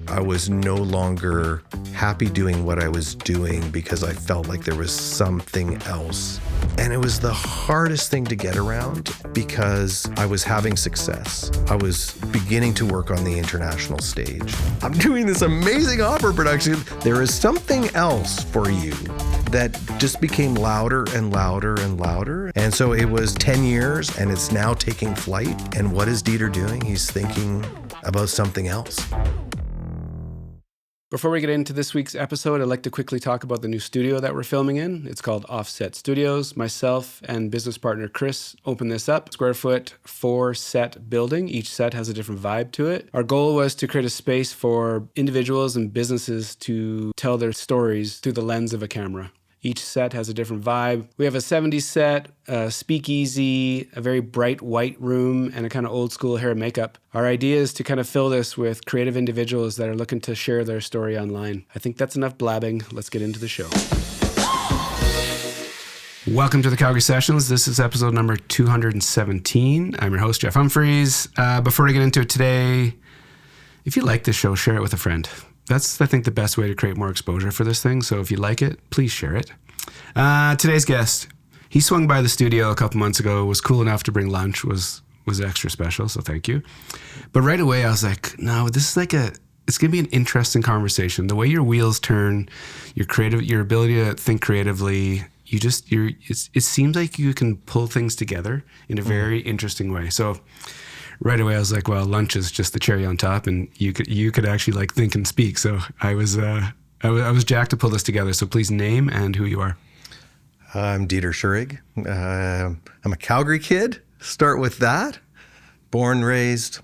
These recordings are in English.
I was no longer happy doing what I was doing because I felt like there was something else. And it was the hardest thing to get around because I was having success. I was beginning to work on the international stage. I'm doing this amazing opera production. There is something else for you that just became louder and louder and louder. And so it was 10 years and it's now taking flight. And what is Deeter doing? He's thinking about something else. Before we get into this week's episode, I'd like to quickly talk about the new studio that we're filming in. It's called Offset Studios. Myself and business partner Chris opened this up. Square foot, 4-set building. Each set has a different vibe to it. Our goal was to create a space for individuals and businesses to tell their stories through the lens of a camera. Each set has a different vibe. We have a 70s set, a speakeasy, a very bright white room, and a kind of old school hair and makeup. Our idea is to kind of fill this with creative individuals that are looking to share their story online. I think that's enough blabbing. Let's get into the show. Welcome to the Calgary Sessions. This is episode number 217. I'm your host, Jeff Humphreys. Before I get into it today, if you like this show, share it with a friend. That's, I think, the best way to create more exposure for this thing. So if you like it, please share it. Today's guest, he swung by the studio a couple months ago, was cool enough to bring lunch, was extra special, so thank you. But right away, I was like, no, this is it's going to be an interesting conversation. The way your wheels turn, your ability to think creatively, it seems like you can pull things together in a very interesting way. So right away, I was like, well, lunch is just the cherry on top, and you could actually like think and speak. So I was jacked to pull this together. So please name and who you are. I'm Deeter Schurig. I'm a Calgary kid. Start with that. Born, raised,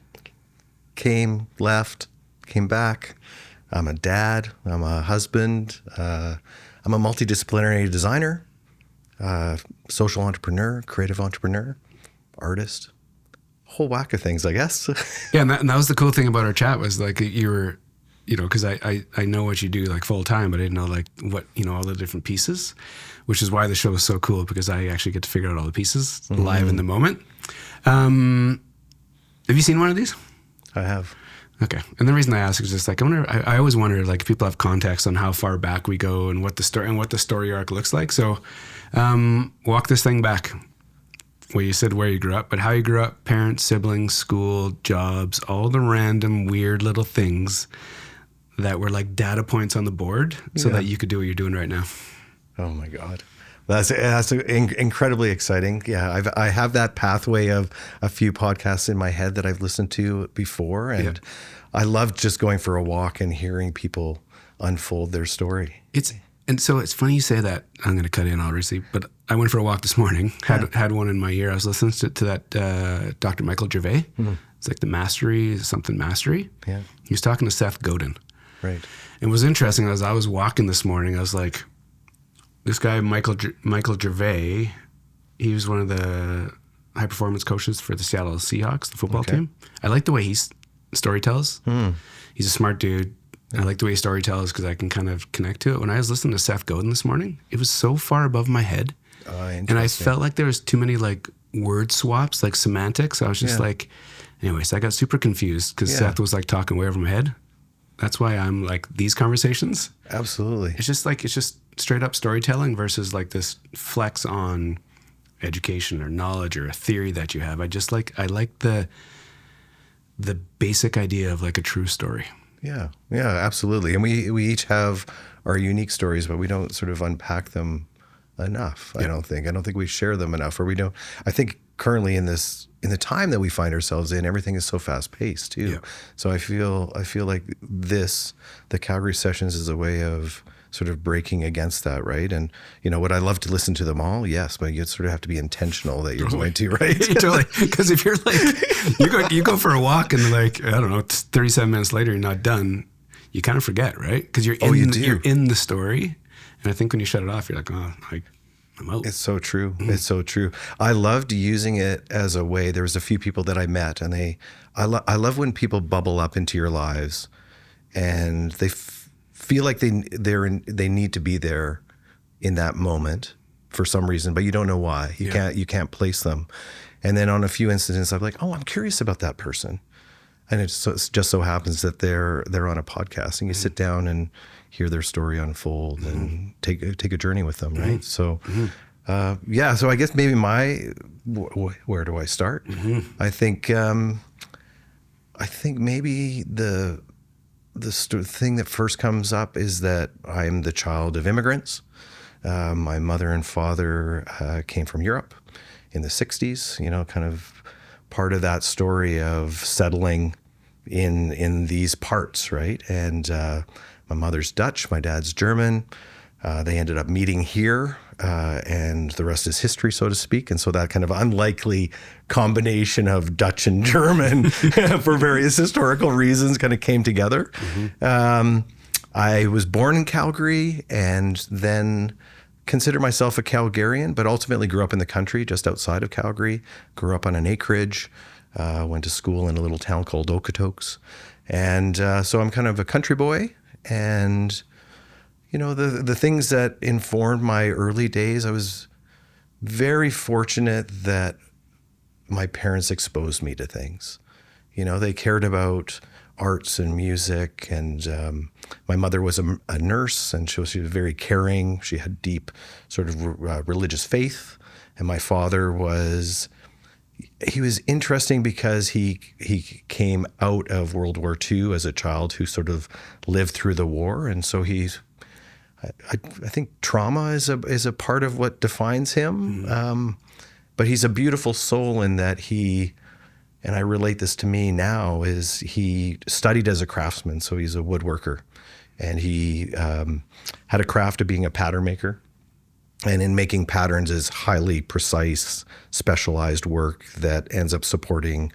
came, left, came back. I'm a dad. I'm a husband. I'm a multidisciplinary designer, social entrepreneur, creative entrepreneur, artist. Whole whack of things, I guess. Yeah, and that was the cool thing about our chat was like you were, because I know what you do like full time, but I didn't know like what, all the different pieces, which is why the show is so cool because I actually get to figure out all the pieces live in the moment. Have you seen one of these? I have. Okay. And the reason I ask is just like, I always wonder like if people have context on how far back we go and what the story arc looks like. So walk this thing back. Well, you said where you grew up, but how you grew up, parents, siblings, school, jobs, all the random weird little things that were like data points on the board so that you could do what you're doing right now. Oh my God. That's incredibly exciting. Yeah, I have that pathway of a few podcasts in my head that I've listened to before, and I love just going for a walk and hearing people unfold their story. And so it's funny you say that. I'm going to cut in, obviously, but I went for a walk this morning, had one in my ear. I was listening to that Dr. Michael Gervais. It's like the Mastery. Yeah. He was talking to Seth Godin. Right. And it was interesting, as I was walking this morning, I was like, this guy, Michael Gervais, he was one of the high performance coaches for the Seattle Seahawks, the football team. I like the way he story tells. He's a smart dude. I like the way he story tells because I can kind of connect to it. When I was listening to Seth Godin this morning, it was so far above my head. And I felt like there was too many like word swaps, like semantics. I was just like, anyways, I got super confused because Seth was like talking way over my head. That's why I'm like these conversations. Absolutely. It's just straight up storytelling versus like this flex on education or knowledge or a theory that you have. I like the basic idea of like a true story. Yeah, absolutely. And we each have our unique stories, but we don't sort of unpack them enough. I don't think we share them enough, or we don't. I think currently in the time that we find ourselves in, everything is so fast paced too. Yeah. So I feel like the Calgary Sessions is a way of sort of breaking against that, right? And would I love to listen to them all? Yes, but you sort of have to be intentional that you're going to, right? Totally. Because if you're like you go for a walk and like I don't know, 37 minutes later you're not done, you kind of forget, right? Because you're in the story, and I think when you shut it off, you're like, oh, I'm out. It's so true. It's so true. I loved using it as a way. There was a few people that I met, and I love when people bubble up into your lives, and they feel like they need to be there in that moment for some reason, but you don't know why. You can't place them. And then on a few incidents, I'm like, oh, I'm curious about that person. And it just so happens that they're on a podcast, and you sit down and hear their story unfold and take a journey with them, right? So, so I guess maybe where do I start? I think maybe the thing that first comes up is that I'm the child of immigrants. My mother and father came from Europe in the 60s, kind of part of that story of settling in these parts, right? And my mother's Dutch, my dad's German. They ended up meeting here, and the rest is history, so to speak. And so that kind of unlikely combination of Dutch and German for various historical reasons kind of came together. I was born in Calgary and then consider myself a Calgarian, but ultimately grew up in the country just outside of Calgary, grew up on an acreage, went to school in a little town called Okotoks. And so I'm kind of a country boy. And, the things that informed my early days, I was very fortunate that my parents exposed me to things. They cared about arts and music, and my mother was a nurse, and she was very caring. She had deep sort of religious faith, and my father was interesting because he came out of World War II as a child who sort of lived through the war, and so I think trauma is a part of what defines him. But he's a beautiful soul in that and I relate this to me now, is he studied as a craftsman, so he's a woodworker, and he had a craft of being a pattern maker. And in making patterns is highly precise, specialized work that ends up supporting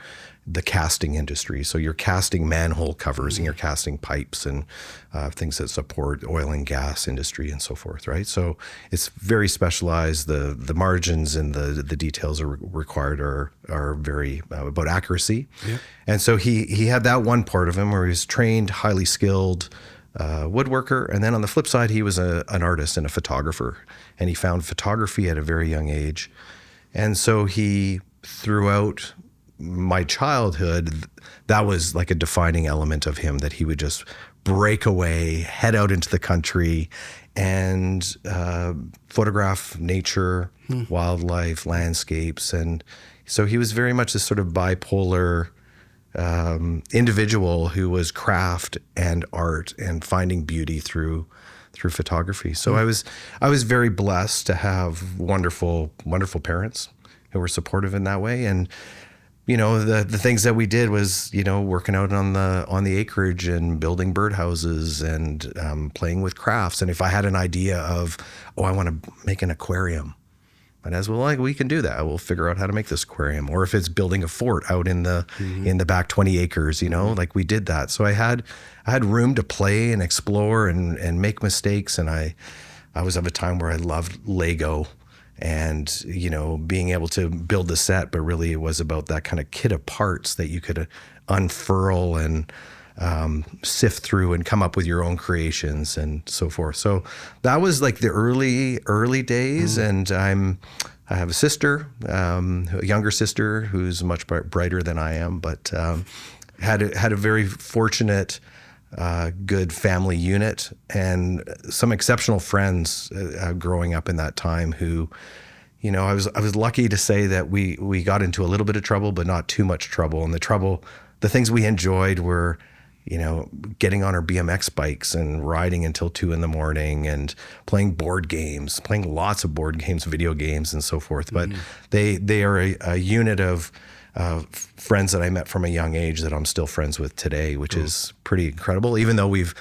the casting industry. So you're casting manhole covers and you're casting pipes and things that support oil and gas industry and so forth, right? So it's very specialized. The margins and the details are required are very about accuracy. Yeah. And so he had that one part of him where he was trained, highly skilled woodworker. And then on the flip side, he was an artist and a photographer. And he found photography at a very young age. And so throughout my childhood, that was like a defining element of him, that he would just break away, head out into the country and photograph nature, wildlife, landscapes. And so he was very much this sort of bipolar individual who was craft and art and finding beauty through photography. So I was very blessed to have wonderful parents who were supportive in that way. And the things that we did was working out on the acreage and building birdhouses and playing with crafts. And if I had an idea of I want to make an aquarium, and as well, we can do that. We'll figure out how to make this aquarium. Or if it's building a fort out in the back 20 acres, we did that. So I had room to play and explore and make mistakes. And I was of a time where I loved Lego and, being able to build the set, but really it was about that kind of kit of parts that you could unfurl and sift through and come up with your own creations and so forth. So that was like the early days. And I have a sister, a younger sister who's much brighter than I am, but had a very fortunate, good family unit and some exceptional friends growing up in that time who, I was lucky to say that we got into a little bit of trouble, but not too much trouble. And the things we enjoyed were, getting on our BMX bikes and riding until 2 a.m. and playing board games, playing lots of board games, video games, and so forth. But they are a unit of friends that I met from a young age that I'm still friends with today, which is pretty incredible. Even though we've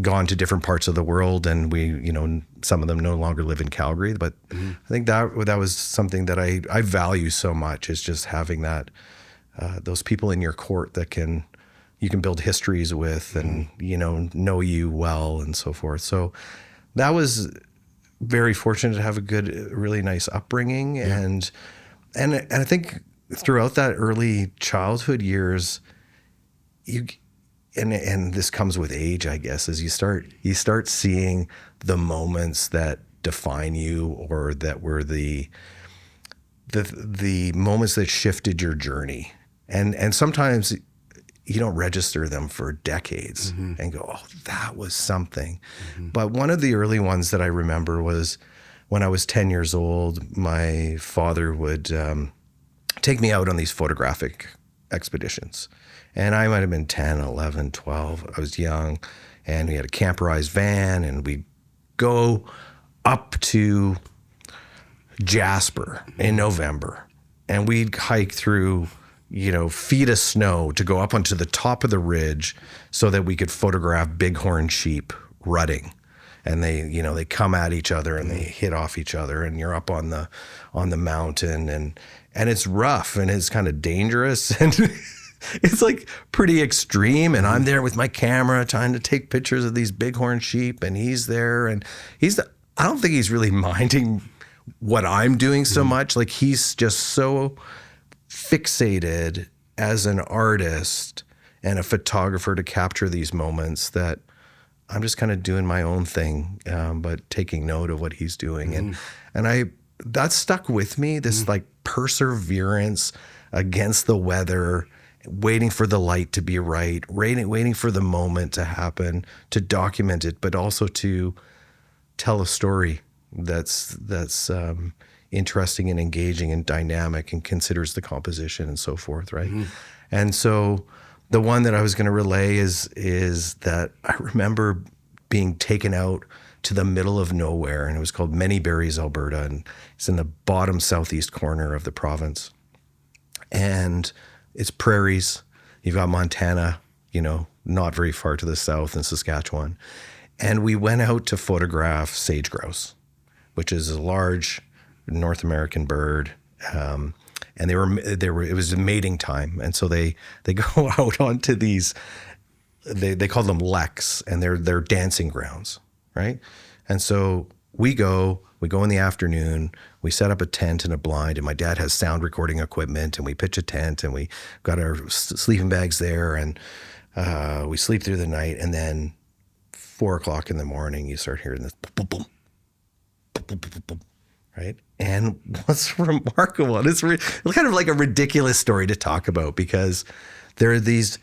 gone to different parts of the world and we, some of them no longer live in Calgary. But I think that was something that I value so much, is just having that those people in your court that you can build histories with and, know you well and so forth. So that was very fortunate to have a good, really nice upbringing. Yeah. And I think throughout that early childhood years, and this comes with age, I guess, as you start seeing the moments that define you, or that were the moments that shifted your journey. And sometimes you don't register them for decades and go, oh, that was something. But one of the early ones that I remember was when I was 10 years old, my father would take me out on these photographic expeditions. And I might have been 10, 11, 12. I was young, and we had a camperized van, and we'd go up to Jasper in November, and we'd hike through, feet of snow to go up onto the top of the ridge so that we could photograph bighorn sheep rutting. And they come at each other and they hit off each other, and you're up on the mountain, and it's rough and it's kind of dangerous and it's like pretty extreme. And I'm there with my camera trying to take pictures of these bighorn sheep, and he's there, and I don't think he's really minding what I'm doing so much. Like, he's just so fixated as an artist and a photographer to capture these moments that I'm just kind of doing my own thing, but taking note of what he's doing. And that stuck with me, this like perseverance against the weather, waiting for the light to be right, waiting for the moment to happen, to document it, but also to tell a story that's interesting and engaging and dynamic and considers the composition and so forth, right? And so the one that I was going to relay is that I remember being taken out to the middle of nowhere, and it was called Many Berries, Alberta, and it's in the bottom southeast corner of the province. And it's prairies. You've got Montana, not very far to the south, in Saskatchewan. And we went out to photograph sage grouse, which is a large North American bird. And it was mating time. And so they go out onto these, they call them leks, and they're dancing grounds, right? And so we go in the afternoon, we set up a tent and a blind, and my dad has sound recording equipment, and we pitch a tent, and we got our sleeping bags there, and we sleep through the night, and then 4:00 in the morning, you start hearing this boom, boom, boom, boom, boom, boom, right? And what's remarkable, and it's kind of like a ridiculous story to talk about, because there are these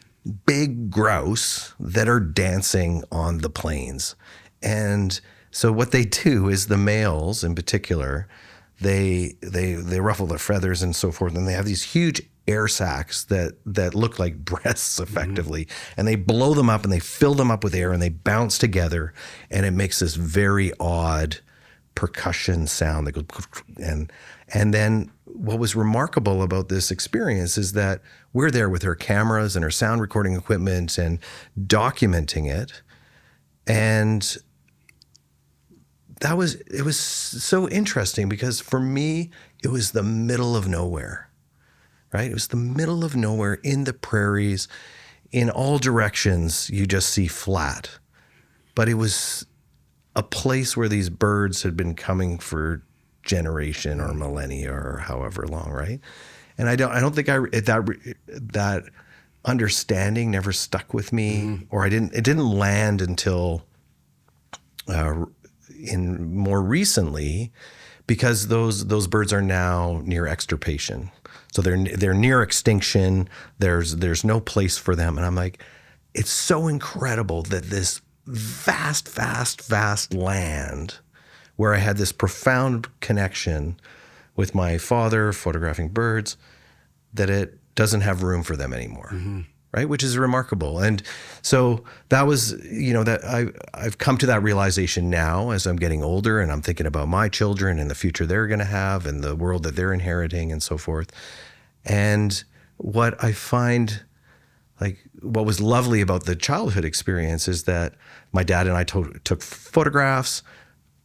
big grouse that are dancing on the plains. And so what they do is, the males in particular, they ruffle their feathers and so forth, and they have these huge air sacs that look like breasts effectively, and they blow them up and they fill them up with air, and they bounce together, and it makes this very odd percussion sound that goes, and then what was remarkable about this experience is that we're there with our cameras and our sound recording equipment and documenting it, and it was so interesting, because for me it was the middle of nowhere, right? It was the middle of nowhere in the prairies, in all directions you just see flat, but it was a place where these birds had been coming for generation or millennia or however long, right? And I don't think that understanding never stuck with me, or it didn't land until in more recently, because those birds are now near extirpation. So they're near extinction. There's no place for them, and I'm like, it's so incredible that this vast land where I had this profound connection with my father photographing birds, that it doesn't have room for them anymore, right? Which is remarkable. And so that was, that I've come to that realization now as I'm getting older, and I'm thinking about my children and the future they're going to have and the world that they're inheriting and so forth. And what I find, like, what was lovely about the childhood experience is that my dad and I took photographs.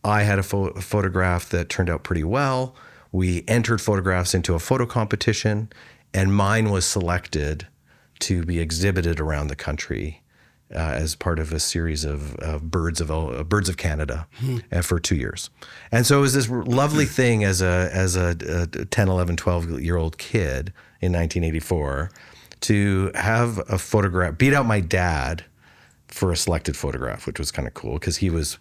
I had a photograph that turned out pretty well. We entered photographs into a photo competition, and mine was selected to be exhibited around the country as part of a series of Birds of Canada for 2 years. And so it was this lovely thing as a 10, 11, 12-year-old kid in 1984 to have a photograph, beat out my dad for a selected photograph, which was kind of cool, because he was,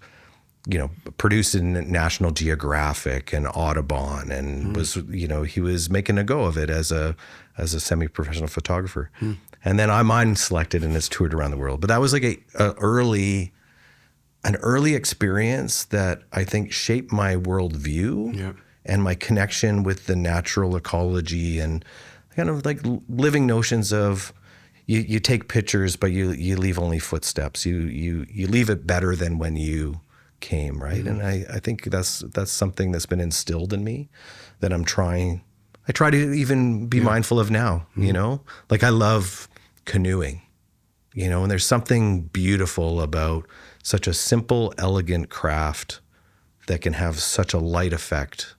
produced in National Geographic and Audubon, and was, he was making a go of it as a semi-professional photographer. And then mine selected and it's toured around the world. But that was like an early experience that I think shaped my worldview and my connection with the natural ecology and kind of like living notions of you take pictures, but you leave only footsteps. You leave it better than when you came, right? And I think that's something that's been instilled in me that I try to even be mindful of now, you know? Like I love canoeing, you know, and there's something beautiful about such a simple, elegant craft that can have such a light effect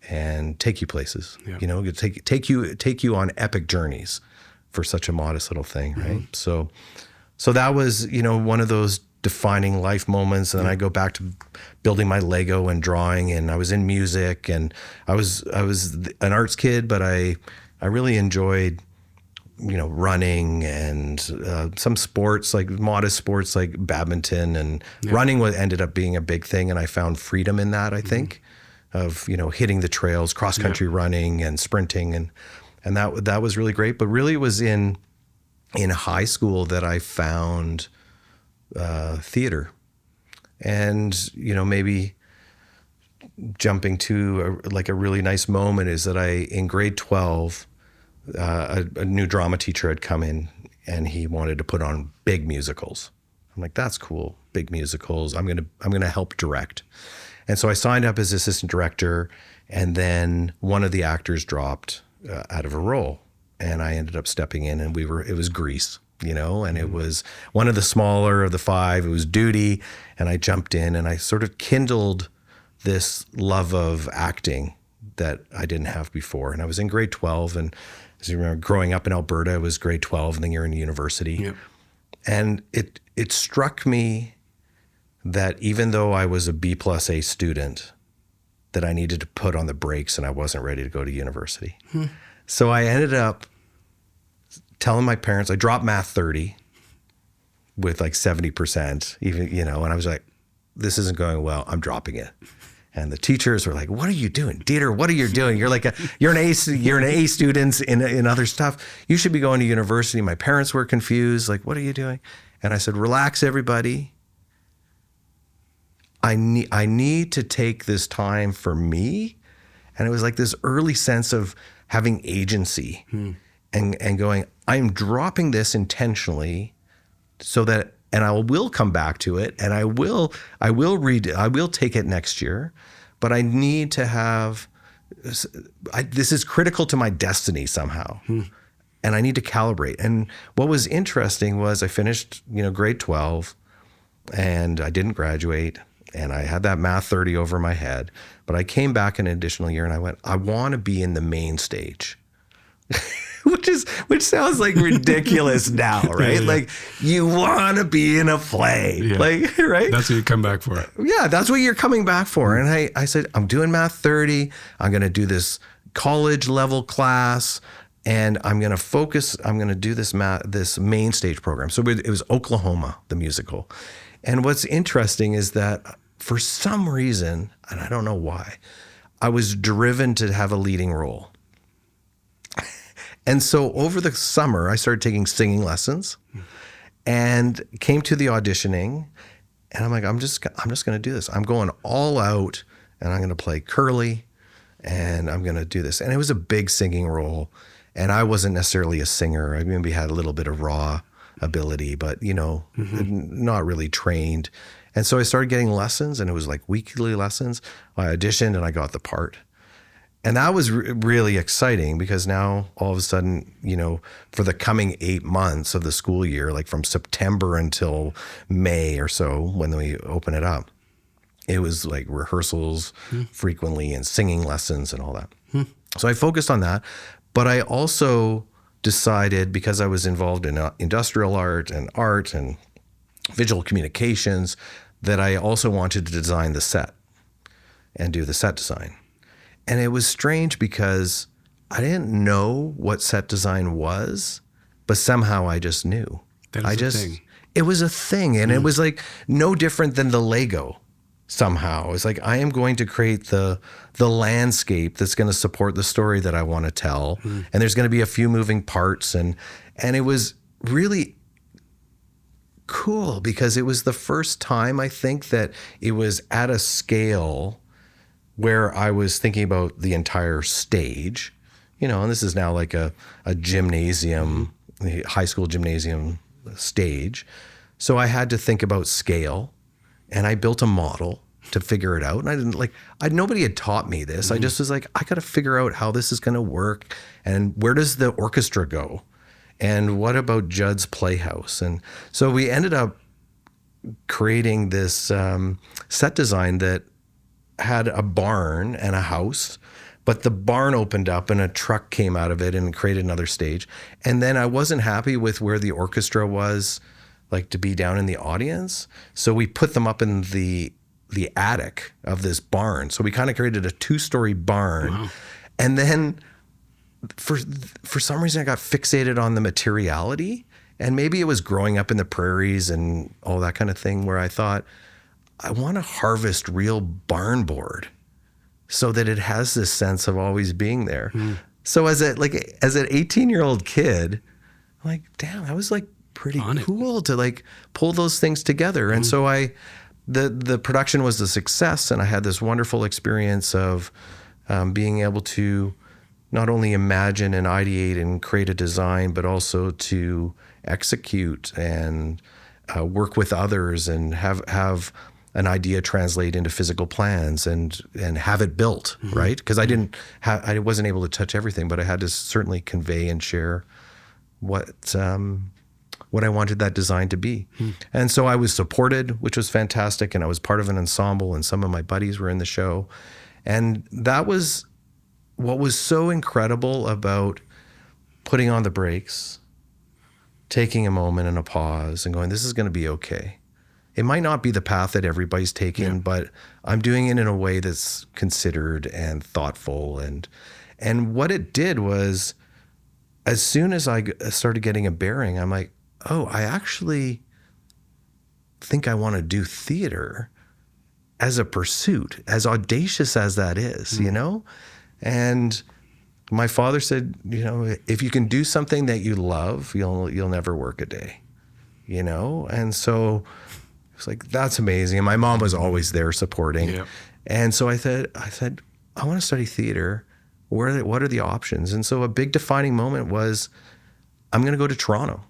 and take you places, you know, take you on epic journeys for such a modest little thing, right? So that was, you know, one of those defining life moments. And then I go back to building my Lego and drawing, and I was in music, and I was an arts kid, but I really enjoyed, you know, running and some sports, like modest sports like badminton, and running ended up being a big thing. And I found freedom in that, I think, of, you know, hitting the trails, cross country running and sprinting. And that was really great. But really it was in high school that I found theater. And, you know, maybe jumping to a really nice moment is that in grade 12, a new drama teacher had come in and he wanted to put on big musicals. I'm like, that's cool. Big musicals. I'm going to help direct. And so I signed up as assistant director, and then one of the actors dropped out of a role, and I ended up stepping in, and it was Grease, you know, and it was one of the smaller of the five. It was duty, and I jumped in, and I sort of kindled this love of acting that I didn't have before. And I was in grade 12, and as you remember, growing up in Alberta, it was grade 12, and then you're in university. Yep. And it struck me that even though I was a B+A student, that I needed to put on the brakes and I wasn't ready to go to university. So I ended up telling my parents, I dropped math 30 with like 70%, even, you know, and I was like, this isn't going well, I'm dropping it. And the teachers were like, what are you doing? Deeter, what are you doing? You're like you're an A student in other stuff. You should be going to university. My parents were confused, like, what are you doing? And I said, relax, everybody. I need to take this time for me. And it was like this early sense of having agency and going, I'm dropping this intentionally so that, and I will come back to it, and I will read it. I will take it next year, but I need to have, this is critical to my destiny somehow. And I need to calibrate. And what was interesting was I finished, you know, grade 12, and I didn't graduate. And I had that math 30 over my head, but I came back an additional year and I went, I want to be in the main stage, which sounds like ridiculous now, right? Yeah. Like you want to be in a play, like, right? That's what you come back for. Yeah, that's what you're coming back for. And I said, I'm doing math 30. I'm going to do this college level class, and I'm going to focus. I'm going to do this main stage program. So it was Oklahoma, the musical. And what's interesting is that for some reason, and I don't know why, I was driven to have a leading role. And so over the summer, I started taking singing lessons and came to the auditioning. And I'm like, I'm just going to do this. I'm going all out, and I'm going to play Curly, and I'm going to do this. And it was a big singing role. And I wasn't necessarily a singer. I maybe had a little bit of raw ability, but, you know, not really trained. And so I started getting lessons, and it was like weekly lessons. I auditioned and I got the part. And that was really exciting, because now all of a sudden, you know, for the coming 8 months of the school year, like from September until May or so, when we open it up, it was like rehearsals frequently and singing lessons and all that. So I focused on that. But I also decided, because I was involved in industrial art and visual communications, that I also wanted to design the set and do the set design. And it was strange because I didn't know what set design was, but somehow I just knew. It was a thing. And it was like no different than the Lego somehow. It's like, I am going to create the landscape that's going to support the story that I want to tell. And there's going to be a few moving parts. And it was really cool because it was the first time I think that it was at a scale where I was thinking about the entire stage, and this is now like a gymnasium, high school gymnasium stage. So I had to think about scale, and I built a model to figure it out. And I didn't nobody had taught me this. I just was like, I got to figure out how this is going to work, and where does the orchestra go? And what about Judd's Playhouse? And so we ended up creating this set design that had a barn and a house, but the barn opened up and a truck came out of it and created another stage. And then I wasn't happy with where the orchestra was, like to be down in the audience. So we put them up in the attic of this barn. So we kind of created a 2-story barn. Wow. And then for some reason I got fixated on the materiality, and maybe it was growing up in the prairies and all that kind of thing, where I thought, I want to harvest real barn board so that it has this sense of always being there. So as an 18-year-old kid, I'm like, damn, that was like pretty cool to like pull those things together. And so the production was a success, and I had this wonderful experience of being able to not only imagine and ideate and create a design, but also to execute and work with others and have an idea translate into physical plans and have it built, right? Because I wasn't able to touch everything, but I had to certainly convey and share what I wanted that design to be. And so I was supported, which was fantastic, and I was part of an ensemble, and some of my buddies were in the show. And that was what was so incredible about putting on the brakes, taking a moment and a pause and going, this is going to be okay. It might not be the path that everybody's taking, but I'm doing it in a way that's considered and thoughtful. And what it did was, as soon as I started getting a bearing, I'm like, oh, I actually think I want to do theater as a pursuit, as audacious as that is, And my father said, if you can do something that you love, you'll never work a day, And so it's like, that's amazing. And my mom was always there supporting. Yep. And so I said, I want to study theater. What are the options? And so a big defining moment was, I'm going to go to Toronto.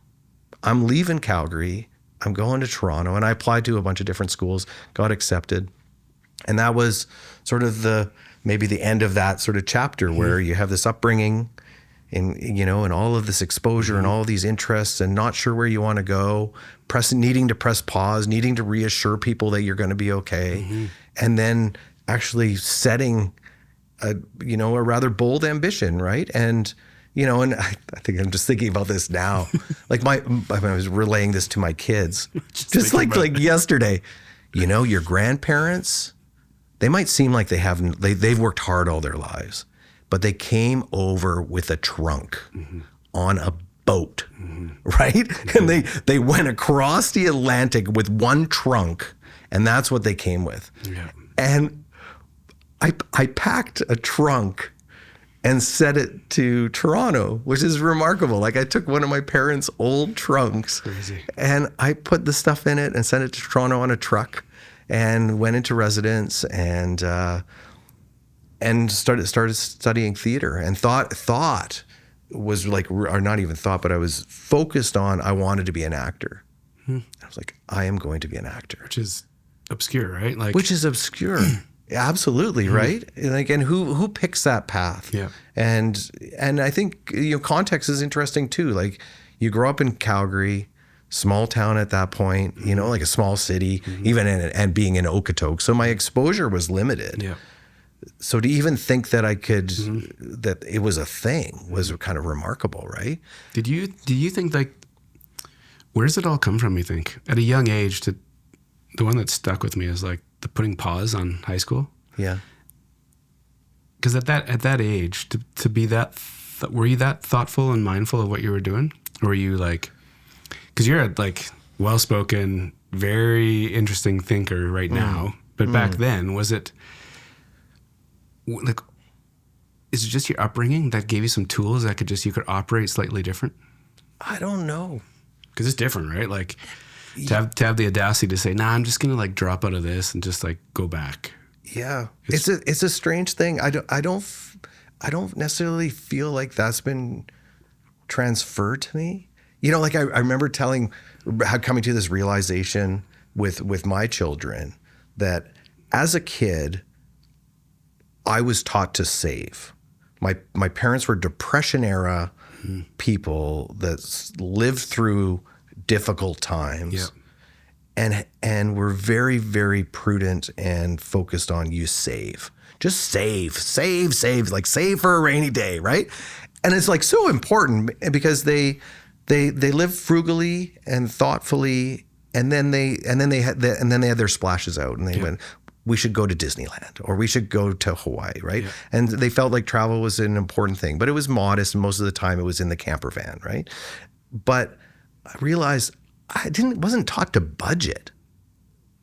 I'm leaving Calgary. I'm going to Toronto. And I applied to a bunch of different schools, got accepted. And that was sort of maybe the end of that sort of chapter where you have this upbringing and all of this exposure and all of these interests and not sure where you want to go, needing to press pause, needing to reassure people that you're going to be okay. And then actually setting a rather bold ambition, right? And, and I think I'm just thinking about this now. Like I was relaying this to my kids just like yesterday, your grandparents, they might seem like they've worked hard all their lives, but they came over with a trunk on a boat, right? And they went across the Atlantic with one trunk, and that's what they came with. Yeah. And I packed a trunk and sent it to Toronto, which is remarkable. Like I took one of my parents' old trunks. Crazy. And I put the stuff in it and sent it to Toronto on a truck and went into residence and started studying theater and thought was like, or not even thought, but I was focused on, I wanted to be an actor. I was like, I am going to be an actor. Which is obscure, right? Which is obscure. Absolutely, right? And who picks that path? Yeah. And I think context is interesting too. Like you grow up in Calgary, small town at that point, like a small city, even and being in Okotoks. So my exposure was limited. Yeah. So to even think that I could that it was a thing was kind of remarkable, right? Do you think where does it all come from, you think? At a young age, the one that stuck with me is like the putting pause on high school. Yeah. Because at that age, to be that, were you that thoughtful and mindful of what you were doing? Or were you because you're a well-spoken, very interesting thinker right now, but back then, was it is it just your upbringing that gave you some tools that you could operate slightly different? I don't know. Because it's different, right? Like to have the audacity to say, nah, I'm just gonna like drop out of this and just like go back. Yeah, it's a strange thing. I don't necessarily feel like that's been transferred to me. You know, like I remember coming to this realization with my children that as a kid, I was taught to save. My parents were Depression era people that lived through difficult times. Yep. And were very, very prudent and focused on you save. Just save, like save for a rainy day, right? And it's like so important because they live frugally and thoughtfully, and then they had their splashes out, and they went, we should go to Disneyland or we should go to Hawaii, right? Yeah. And they felt like travel was an important thing, but it was modest, and most of the time it was in the camper van, right? But I realized wasn't taught to budget.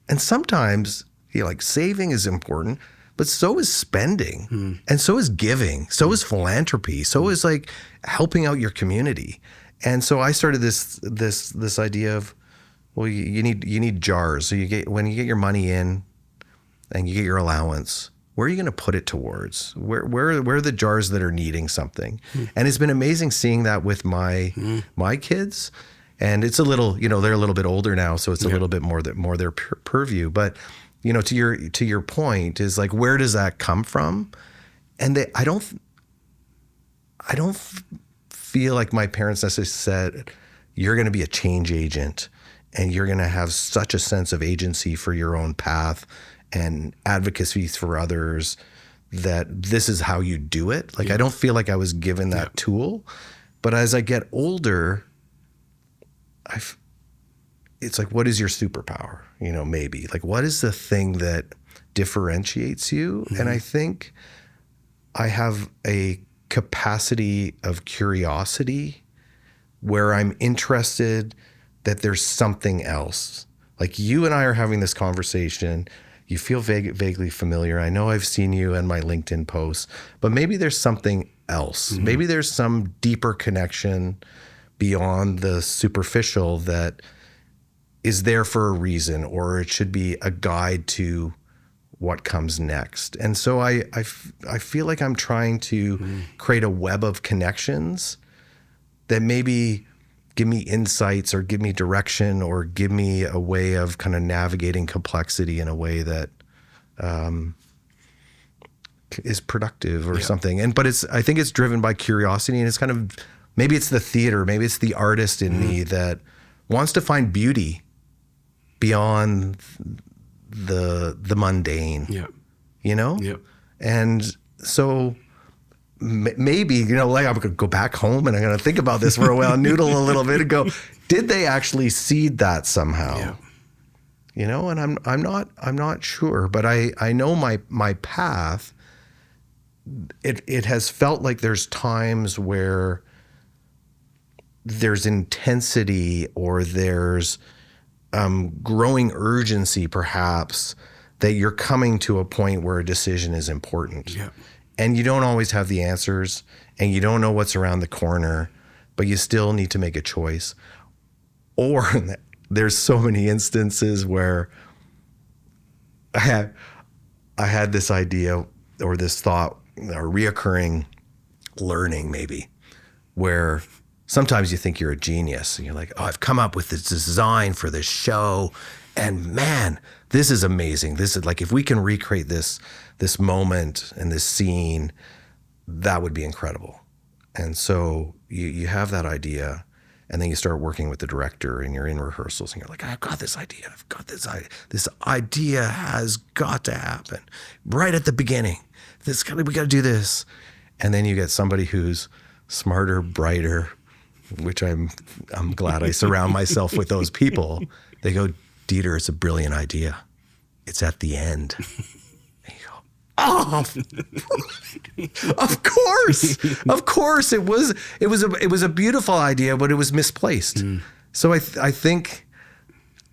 And sometimes, like saving is important, but so is spending, and so is giving, so is philanthropy, so is like helping out your community. And so I started this idea of, well, you need jars. So when you get your money in and you get your allowance, where are you going to put it towards? Where are the jars that are needing something? And it's been amazing seeing that with my kids. And it's a little, they're a little bit older now, so it's a little bit more their purview. But to your point is like, where does that come from? And I don't feel like my parents necessarily said, you're going to be a change agent and you're going to have such a sense of agency for your own path and advocacy for others that this is how you do it. Like, I don't feel like I was given that tool. But as I get older, it's like, what is your superpower? Maybe like, what is the thing that differentiates you? And I think I have a capacity of curiosity where I'm interested that there's something else. Like you and I are having this conversation. You feel vaguely familiar. I know I've seen you in my LinkedIn posts, but maybe there's something else. Maybe there's some deeper connection beyond the superficial that is there for a reason, or it should be a guide to what comes next. And so I feel like I'm trying to create a web of connections that maybe give me insights or give me direction or give me a way of kind of navigating complexity in a way that is productive or something. But I think it's driven by curiosity, and it's kind of, maybe it's the theater, maybe it's the artist in me that wants to find beauty beyond the mundane, And so maybe, like I'm going to go back home and I'm going to think about this for a while, noodle a little bit and go, did they actually seed that somehow? And I'm not sure, but I know my path, it has felt like there's times where there's intensity or there's growing urgency, perhaps, that you're coming to a point where a decision is important. And you don't always have the answers, and you don't know what's around the corner, but you still need to make a choice. Or there's so many instances where I had this idea or this thought or reoccurring learning maybe, where sometimes you think you're a genius and you're like, oh, I've come up with this design for this show, and man, this is amazing. This is like, if we can recreate this moment and this scene, that would be incredible. And so you have that idea, and then you start working with the director and you're in rehearsals and you're like, I've got this idea. I've got this idea. This idea has got to happen right at the beginning. We got to do this. And then you get somebody who's smarter, brighter, which I'm glad I surround myself with those people. They go, Deeter, it's a brilliant idea. It's at the end. And you go, oh, of course, it was a beautiful idea, but it was misplaced. So I think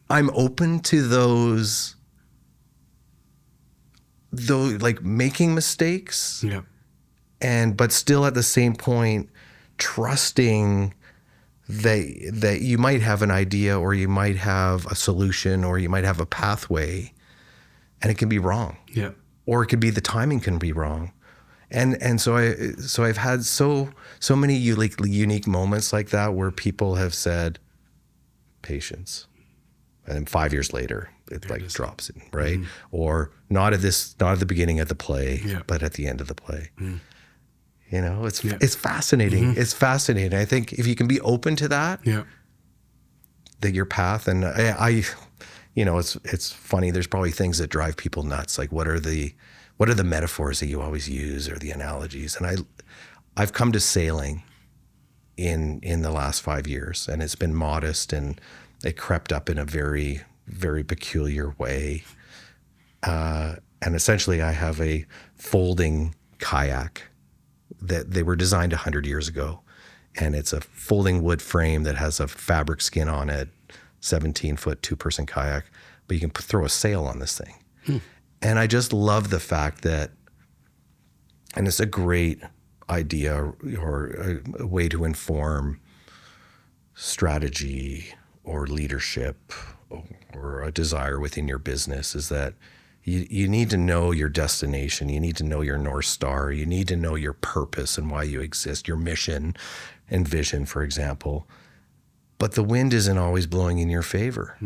I'm open to those like making mistakes, but still at the same point trusting that you might have an idea, or you might have a solution, or you might have a pathway, and it can be wrong. Yeah. Or it could be the timing can be wrong. And so I've had so many unique moments like that where people have said, patience. And then 5 years later, it drops in, right? Or not at the beginning of the play, but at the end of the play. You know, it's fascinating. It's fascinating. I think if you can be open to that, that your path, and I you know, it's funny. There's probably things that drive people nuts. Like what are the metaphors that you always use, or the analogies? And I've come to sailing in the last 5 years, and it's been modest, and it crept up in a very, very peculiar way. And essentially I have a folding kayak that they were designed 100 years ago. And it's a folding wood frame that has a fabric skin on it, 17-foot, 2-person kayak, but you can throw a sail on this thing. And I just love the fact that, and it's a great idea or a way to inform strategy or leadership or a desire within your business, is that you need to know your destination. You need to know your North Star. You need to know your purpose and why you exist, your mission and vision, for example. But the wind isn't always blowing in your favor.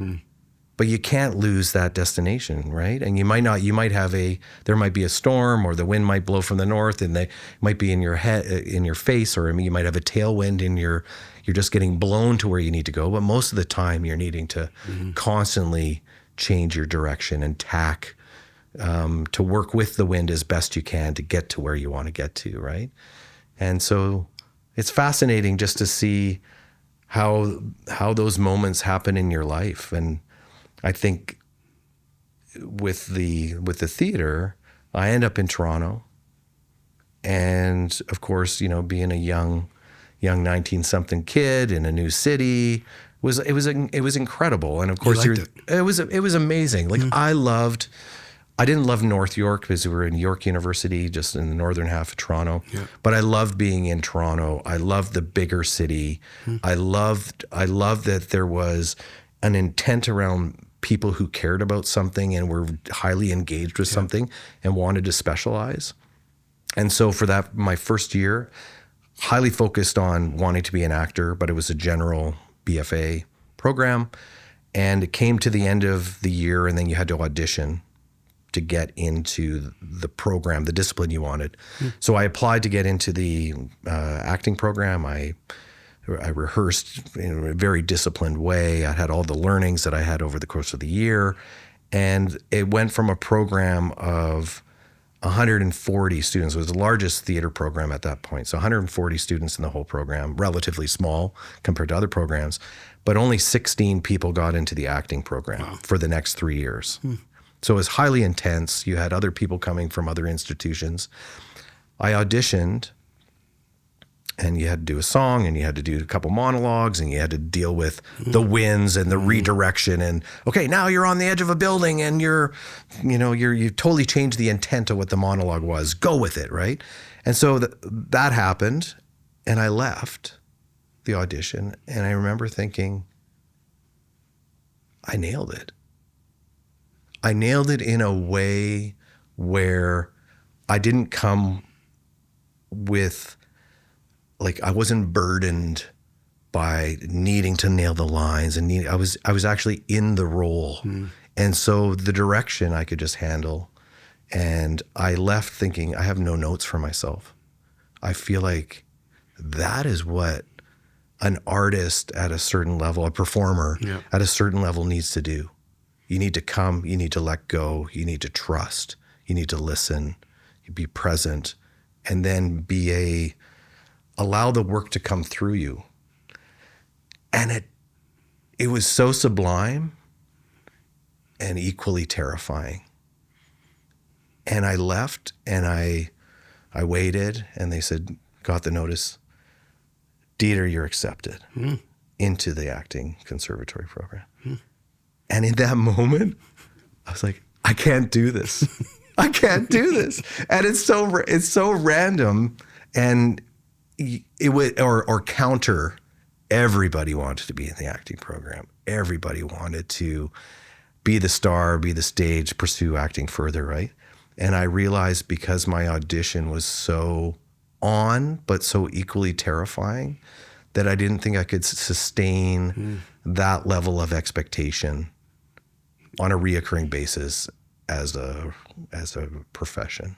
But you can't lose that destination, right? And there might be a storm, or the wind might blow from the north, and they might be in your head, in your face, or you might have a tailwind and you're just getting blown to where you need to go. But most of the time you're needing to constantly change your direction and tack to work with the wind as best you can to get to where you want to get to, right? And so it's fascinating just to see how those moments happen in your life. And I think with the theater, I end up in Toronto, and of course, you know, being a young 19-something kid in a new city it was incredible. And of course, it was amazing. Like I didn't love North York because we were in York University, just in the northern half of Toronto. But I loved being in Toronto. I loved the bigger city. I loved that there was an intent around people who cared about something and were highly engaged with something and wanted to specialize. And so for that, my first year, highly focused on wanting to be an actor, but it was a general BFA program. And it came to the end of the year, and then you had to audition to get into the program, the discipline you wanted. So I applied to get into the acting program. I rehearsed in a very disciplined way. I had all the learnings that I had over the course of the year. And it went from a program of 140 students. It was the largest theater program at that point. So 140 students in the whole program, relatively small compared to other programs. But only 16 people got into the acting program for the next 3 years. So it was highly intense. You had other people coming from other institutions. I auditioned, and you had to do a song, and you had to do a couple monologues, and you had to deal with the winds and the redirection. And okay, now you're on the edge of a building, and you totally changed the intent of what the monologue was. Go with it, right? And so that happened, and I left the audition, and I remember thinking, I nailed it. I nailed it in a way where I didn't come with, like, I wasn't burdened by needing to nail the lines, and I was actually in the role. And so the direction I could just handle. And I left thinking, I have no notes for myself. I feel like that is what an artist at a certain level, a performer at a certain level needs to do. You need to come, you need to let go, you need to trust, you need to listen, you be present, and then allow the work to come through you. And it was so sublime and equally terrifying. And I left, and I waited, and they said, got the notice, Deeter, you're accepted into the acting conservatory program. And in that moment, I was like, I can't do this. I can't do this. And it's so random, and it would or counter everybody wanted to be in the acting program. Everybody wanted to be the star, be the stage, pursue acting further, right? And I realized because my audition was so on, but so equally terrifying, that I didn't think I could sustain that level of expectation on a reoccurring basis as a profession.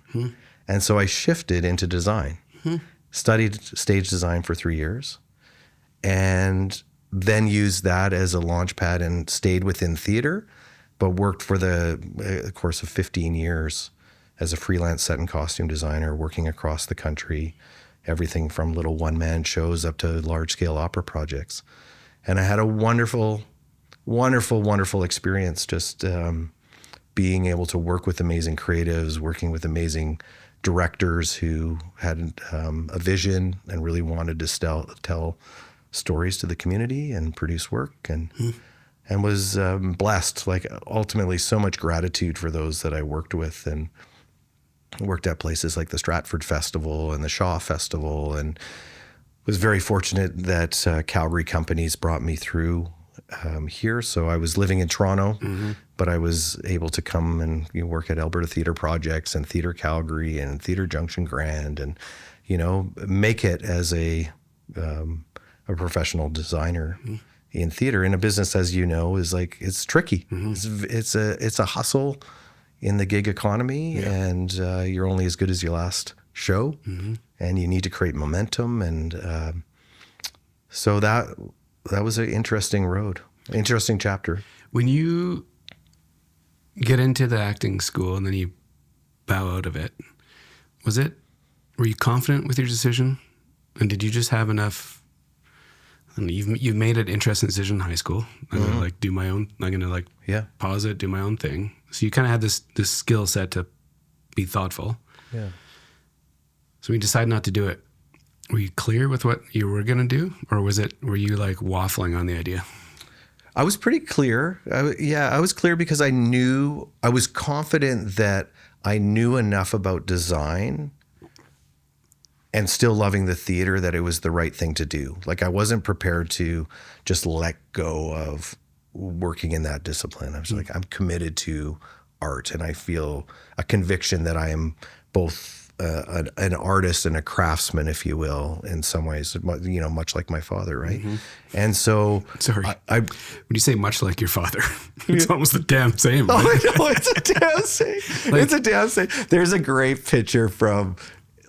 And so I shifted into design, studied stage design for 3 years, and then used that as a launch pad and stayed within theater, but worked for the course of 15 years as a freelance set and costume designer, working across the country, everything from little one-man shows up to large-scale opera projects. And I had a wonderful, wonderful, wonderful experience just being able to work with amazing creatives, working with amazing directors who had a vision and really wanted to tell stories to the community and produce work, and was blessed. Like, ultimately, so much gratitude for those that I worked with, and worked at places like the Stratford Festival and the Shaw Festival, and was very fortunate that Calgary companies brought me through here. So I was living in Toronto, but I was able to come and work at Alberta Theatre Projects and Theatre Calgary and Theatre Junction Grand, and make it as a professional designer in theater. In a business, as you know, is like, it's tricky. It's a hustle in the gig economy, and you're only as good as your last show, and you need to create momentum. And so that was an interesting road, interesting chapter. When you get into the acting school and then you bow out of it, were you confident with your decision? And did you just have enough? And you've made an interesting decision in high school. I'm gonna do my own. I'm gonna pause it, do my own thing. So you kind of had this skill set to be thoughtful. Yeah. So we decided not to do it. Were you clear with what you were gonna do, or were you like waffling on the idea? I was pretty clear. I was clear because I was confident that I knew enough about design and still loving the theater that it was the right thing to do. Like, I wasn't prepared to just let go of working in that discipline. I was like, I'm committed to art, and I feel a conviction that I am both an artist and a craftsman, if you will, in some ways, much like my father, right? And so, sorry, when you say much like your father, it's almost the damn same. Right? Oh, no, it's a damn same. It's a damn same. There's a great picture from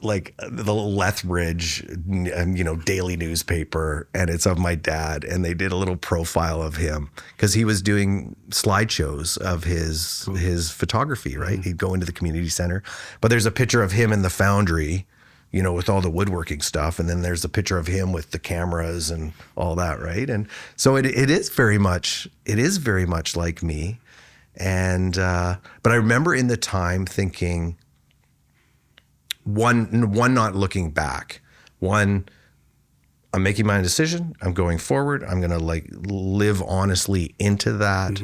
like the Lethbridge, daily newspaper, and it's of my dad, and they did a little profile of him because he was doing slideshows of his photography, right? He'd go into the community center, but there's a picture of him in the foundry, with all the woodworking stuff, and then there's a picture of him with the cameras and all that, right? And so it is very much like me, and but I remember in the time thinking, One, not looking back. One, I'm making my own decision. I'm going forward. I'm going to live honestly into that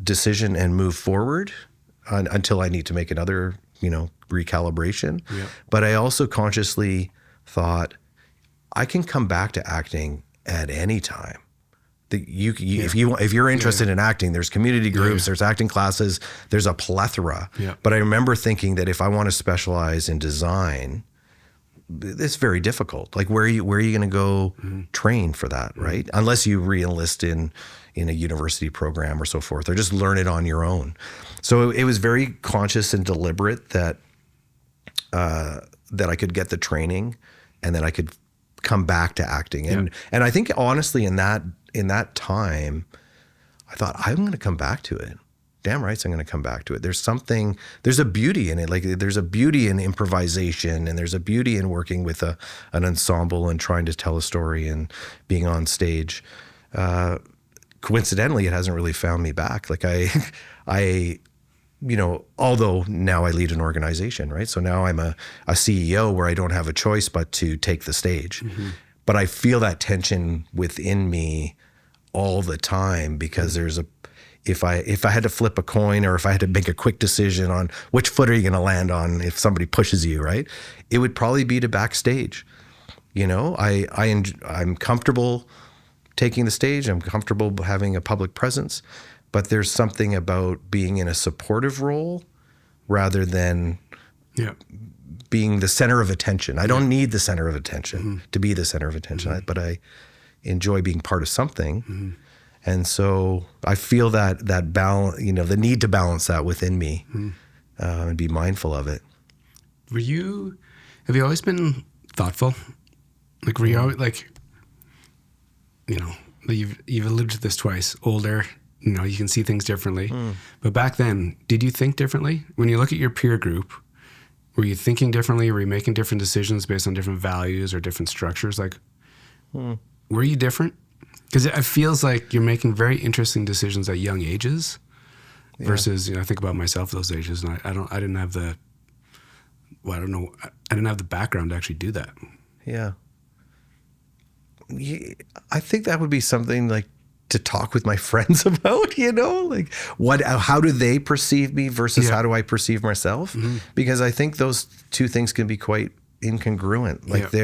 decision and move forward until I need to make another, recalibration. Yep. But I also consciously thought, I can come back to acting at any time. If you're interested in acting, there's community groups, there's acting classes, there's a plethora. Yeah. But I remember thinking that if I want to specialize in design, it's very difficult. Like, where are you going to go train for that, right? Unless you re-enlist in a university program or so forth, or just learn it on your own. So it was very conscious and deliberate that I could get the training, and then I could come back to acting. And I think honestly in that time, I thought, I'm going to come back to it. Damn right, I'm going to come back to it. There's a beauty in it. Like, there's a beauty in improvisation, and there's a beauty in working with an ensemble and trying to tell a story and being on stage. Coincidentally, it hasn't really found me back. Like, I although now I lead an organization, right? So now I'm a CEO where I don't have a choice but to take the stage. But I feel that tension within me all the time, because if I had to flip a coin, or if I had to make a quick decision on which foot are you going to land on if somebody pushes you, right? It would probably be to backstage. I'm comfortable taking the stage. I'm comfortable having a public presence, but there's something about being in a supportive role rather than being the center of attention. I don't need the center of attention to be the center of attention, but I enjoy being part of something. And so I feel that balance, the need to balance that within me and be mindful of it. Have you always been thoughtful? Like, were you always like, you've alluded to this twice, older, you can see things differently. But back then, did you think differently? When you look at your peer group, were you thinking differently? Were you making different decisions based on different values or different structures? Like, were you different? Because it feels like you're making very interesting decisions at young ages versus, I think about myself at those ages, and I didn't have the background to actually do that. Yeah. I think that would be something like to talk with my friends about, like how do they perceive me versus how do I perceive myself? Because I think those two things can be quite incongruent. Like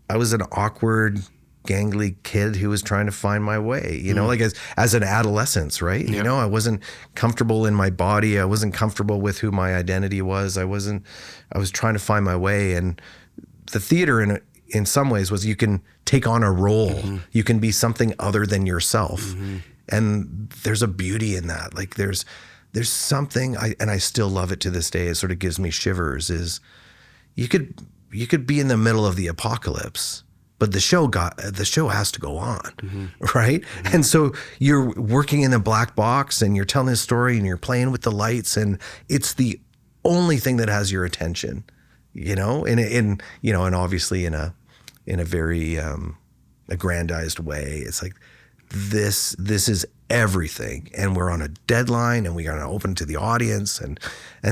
I was an awkward, gangly kid who was trying to find my way, like as an adolescent, right? I wasn't comfortable in my body. I wasn't comfortable with who my identity was. I was trying to find my way. And the theater in some ways was you can take on a role. You can be something other than yourself. And there's a beauty in that. Like there's something, and I still love it to this day. It sort of gives me shivers, is you could be in the middle of the apocalypse, but the show has to go on, right? And so you're working in a black box and you're telling a story and you're playing with the lights, and it's the only thing that has your attention, and obviously in a very aggrandized way. It's like this is everything, and we're on a deadline, and we got to open to the audience, and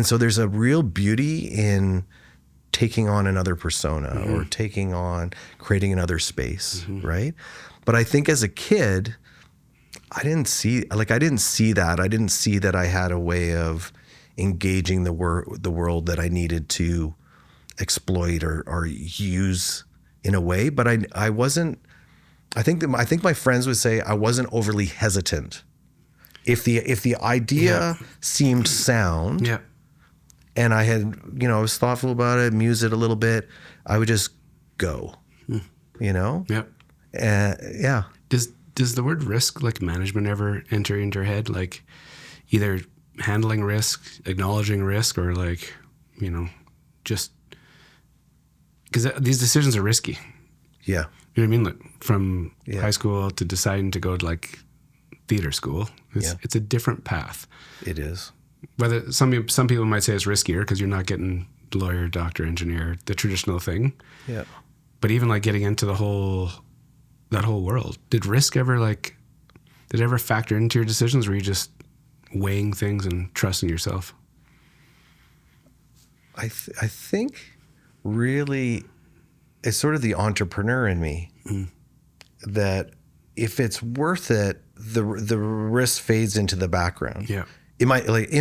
so there's a real beauty in taking on another persona or creating another space, right? But I think as a kid, I didn't see that. I didn't see that I had a way of engaging the world that I needed to exploit or use in a way. But I wasn't. I think my friends would say I wasn't overly hesitant. If the idea seemed sound, and I had, I was thoughtful about it, mused it a little bit, I would just go, Does the word risk, like management, ever enter into your head? Like either handling risk, acknowledging risk, or like, just because these decisions are risky. Yeah. You know what I mean? Like from high school to deciding to go to like theater school, it's a different path. It is. Whether some people might say it's riskier because you're not getting lawyer, doctor, engineer, the traditional thing. Yeah. But even like getting into that whole world, did risk ever did it ever factor into your decisions? Or were you just weighing things and trusting yourself? I think really it's sort of the entrepreneur in me that if it's worth it, the risk fades into the background. Yeah. In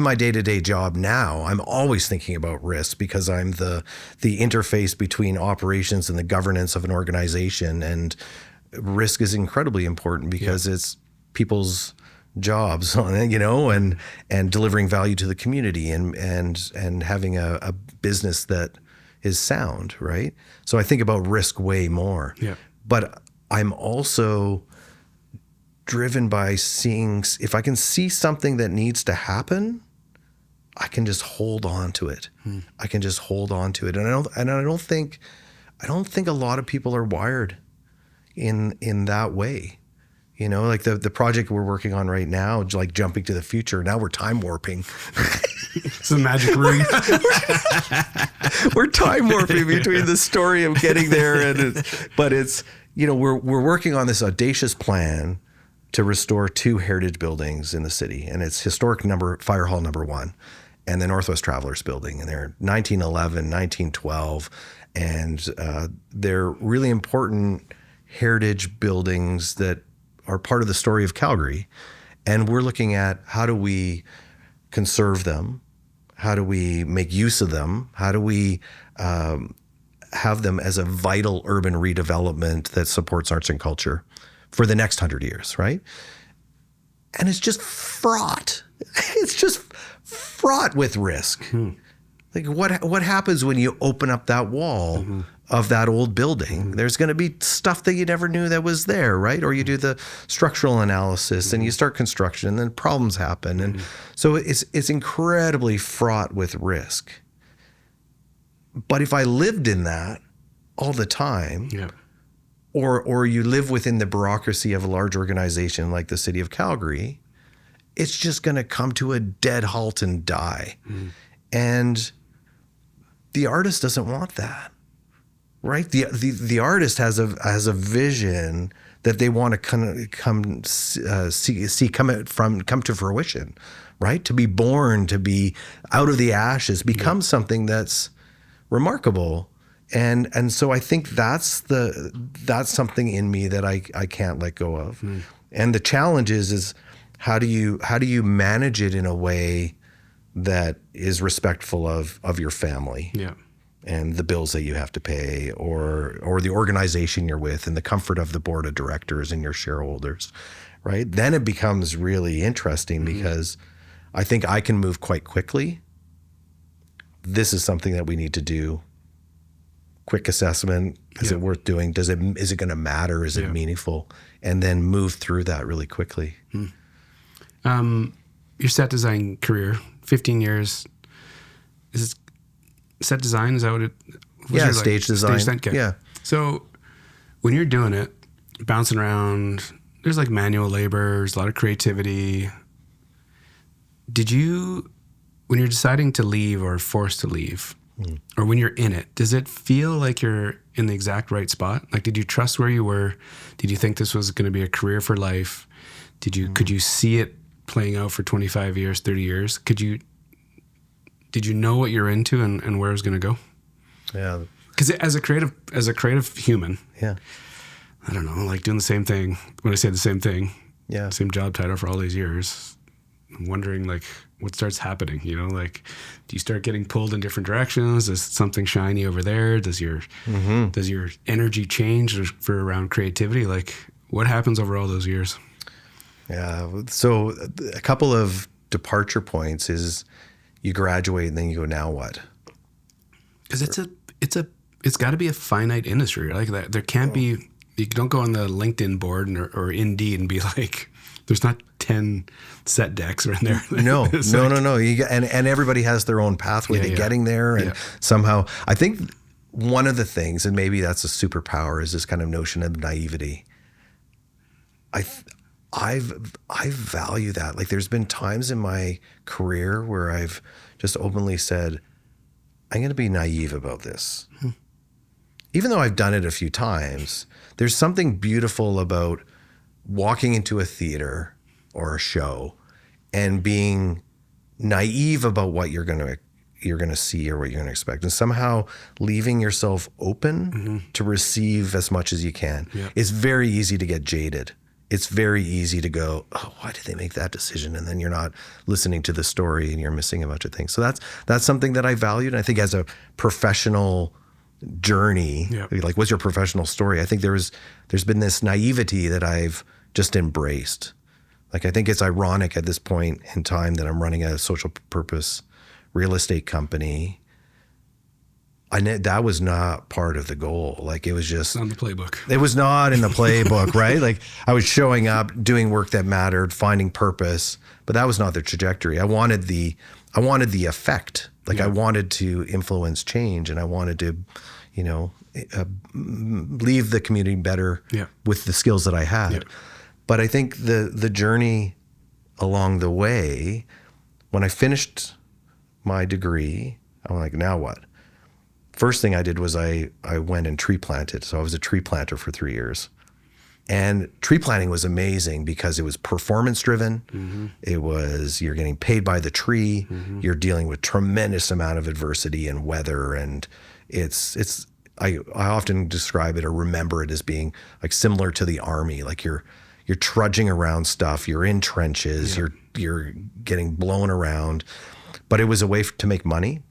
my day-to-day job now, I'm always thinking about risk because I'm the interface between operations and the governance of an organization, and risk is incredibly important because it's people's jobs, and delivering value to the community and having a business that is sound, right? So I think about risk way more. Yeah. But I'm also driven by seeing, if I can see something that needs to happen, I can just hold on to it. I can just hold on to it. And I don't think a lot of people are wired in that way. Like the project we're working on right now, like jumping to the future. Now we're time warping. It's a magic ring. We're time warping between the story of getting there but it's, we're working on this audacious plan to restore 2 heritage buildings in the city. And it's historic Fire Hall number 1 and the Northwest Travelers building. And they're 1911, 1912. And they're really important heritage buildings that are part of the story of Calgary. And we're looking at how do we conserve them? How do we make use of them? How do we have them as a vital urban redevelopment that supports arts and culture for the next 100 years, right? And it's just fraught. It's just fraught with risk. Like what happens when you open up that wall of that old building? There's going to be stuff that you never knew that was there, right? Or you do the structural analysis and you start construction and then problems happen. And so it's incredibly fraught with risk. But if I lived in that all the time, or you live within the bureaucracy of a large organization like the city of Calgary, it's just going to come to a dead halt and die. And the artist doesn't want that, right? The artist has a vision that they want to come to fruition, right? To be born, to be out of the ashes, become something that's remarkable. And so I think that's something in me that I can't let go of. And the challenge is how do you manage it in a way that is respectful of your family and the bills that you have to pay, or the organization you're with and the comfort of the board of directors and your shareholders, right? Then it becomes really interesting because I think I can move quite quickly. This is something that we need to do. Quick assessment. Is it worth doing? Is it going to matter? Is it meaningful? And then move through that really quickly. Your set design career, 15 years. Is it set design? Is that what it was? Stage design. Okay. Yeah. So when you're doing it, bouncing around, there's like manual labor, there's a lot of creativity. Did you, when you're deciding to leave or forced to leave, or when you're in it, does it feel like you're in the exact right spot? Like, did you trust where you were? Did you think this was going to be a career for life? Could you see it playing out for 25 years, 30 years? Did you know what you're into and where it was going to go? Yeah. Because as a creative human, I don't know, like doing the same thing. When I say the same thing, same job title for all these years, I'm wondering like what starts happening, like do you start getting pulled in different directions? Is something shiny over there? Does your energy change for around creativity? Like what happens over all those years? Yeah. So a couple of departure points is you graduate and then you go, now what? Because it's got to be a finite industry, like that. There can't be. You don't go on the LinkedIn board or Indeed and be like, there's not 10 set decks right there. No. And everybody has their own pathway to getting there. And somehow, I think one of the things, and maybe that's a superpower, is this kind of notion of naivety. I value that. Like there's been times in my career where I've just openly said, I'm going to be naive about this. Even though I've done it a few times, there's something beautiful about walking into a theater or a show and being naive about what you're going to see or what you're going to expect, and somehow leaving yourself open to receive as much as you can. It's very easy to get jaded. It's very easy to go, oh, why did they make that decision? And then you're not listening to the story and you're missing a bunch of things. So that's something that I valued. And I think as a professional journey, like what's your professional story? I think there's been this naivety that I've just embraced. Like I think it's ironic at this point in time that I'm running a social purpose real estate company. That was not part of the goal. Like it was just on the playbook. It was not in the playbook, right? Like I was showing up, doing work that mattered, finding purpose, but that was not the trajectory. I wanted the effect. Like I wanted to influence change, and I wanted to, leave the community better with the skills that I had. But I think the journey along the way, when I finished my degree, I'm like, now what? First thing I did was I went and tree planted. So I was a tree planter for 3 years. And tree planting was amazing because it was performance driven. It was, you're getting paid by the tree. You're dealing with tremendous amount of adversity and weather. And I often describe it or remember it as being like similar to the army. Like you're trudging around stuff. You're in trenches. You're getting blown around. But it was a way to make money.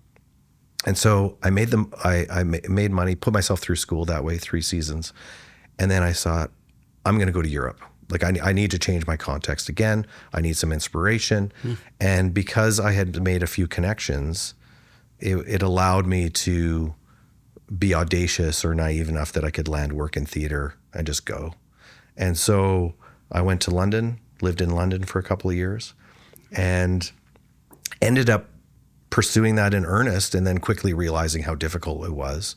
And so I made money, put myself through school that way, 3 seasons. And then I thought, I'm going to go to Europe. Like I need to change my context again. I need some inspiration. And because I had made a few connections, it allowed me to be audacious or naive enough that I could land work in theater and just go. And so I went to London, lived in London for a couple of years, and ended up pursuing that in earnest, and then quickly realizing how difficult it was.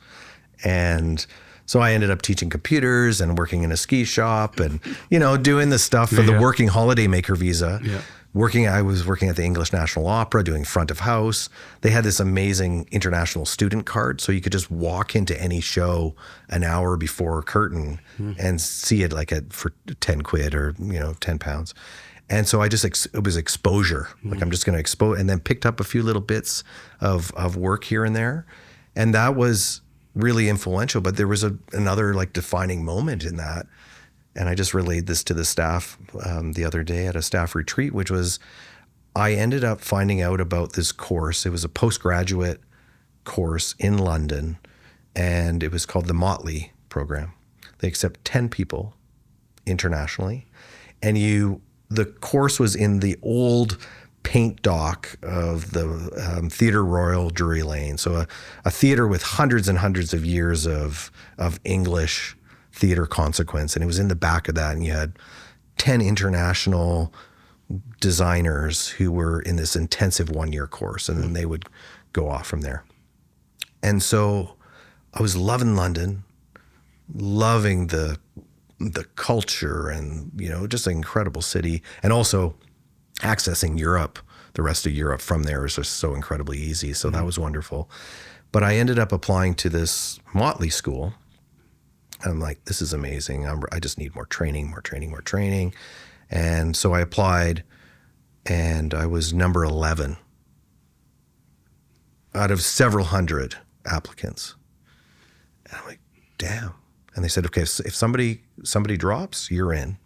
And so I ended up teaching computers and working in a ski shop and, doing the stuff for the working holiday maker visa. Yeah. I was working at the English National Opera doing front of house. They had this amazing international student card, so you could just walk into any show an hour before curtain and see it for 10 quid or, 10 pounds. And so it was exposure. Like I'm just going to expose, and then picked up a few little bits of work here and there. And that was really influential, but there was another defining moment in that. And I just relayed this to the staff the other day at a staff retreat, which was I ended up finding out about this course. It was a postgraduate course in London, and it was called the Motley program. They accept 10 people internationally, and the course was in the old paint dock of the Theatre Royal Drury Lane. So a theater with hundreds and hundreds of years of English theater consequence. And it was in the back of that. And you had 10 international designers who were in this intensive 1-year course. And then they would go off from there. And so I was loving London, loving the culture and, just an incredible city. And also accessing Europe, the rest of Europe from there is just so incredibly easy. So that was wonderful. But I ended up applying to this Motley school. I'm like, this is amazing. I just need more training. And so I applied, and I was number 11 out of several hundred applicants. And I'm like, damn. And they said, okay, if somebody drops, you're in.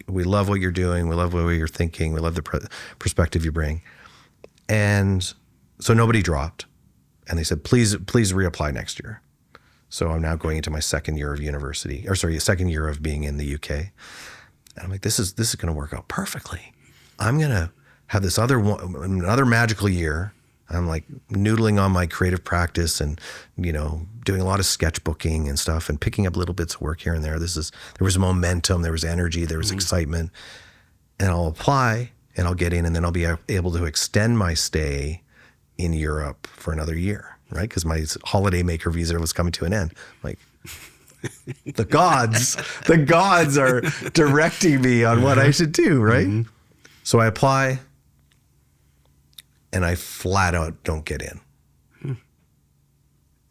We love what you're doing. We love the way you're thinking. We love the perspective you bring. And so nobody dropped. And they said, please reapply next year. So I'm now going into my second year of being in the UK. And I'm like, this is going to work out perfectly. I'm going to have this another magical year. I'm like noodling on my creative practice and, doing a lot of sketchbooking and stuff and picking up little bits of work here and there. There was momentum, there was energy, there was excitement. And I'll apply and I'll get in, and then I'll be able to extend my stay in Europe for another year, right? Because my holiday maker visa was coming to an end. Like, the gods are directing me on what I should do, right? Mm-hmm. So I apply, and I flat out don't get in.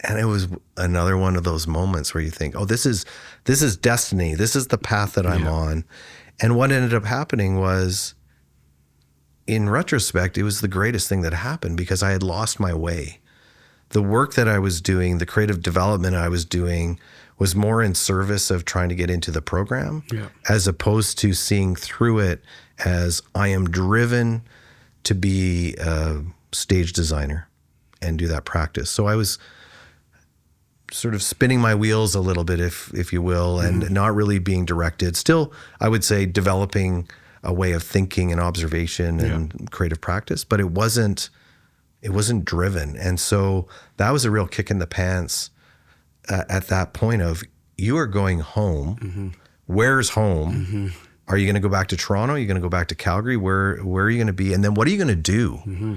And it was another one of those moments where you think, oh, this is destiny. This is the path that I'm on. And what ended up happening was, in retrospect, it was the greatest thing that happened, because I had lost my way. The work that I was doing, the creative development I was doing, was more in service of trying to get into the program, as opposed to seeing through it as I am driven to be a stage designer and do that practice. So I was sort of spinning my wheels a little bit, if you will, and not really being directed. Still, I would say developing a way of thinking and observation and creative practice, but it wasn't driven. And so that was a real kick in the pants at that point of, you are going home. Mm-hmm. Where's home? Mm-hmm. Are you going to go back to Toronto? Are you going to go back to Calgary? Where are you going to be? And then what are you going to do? Mm-hmm.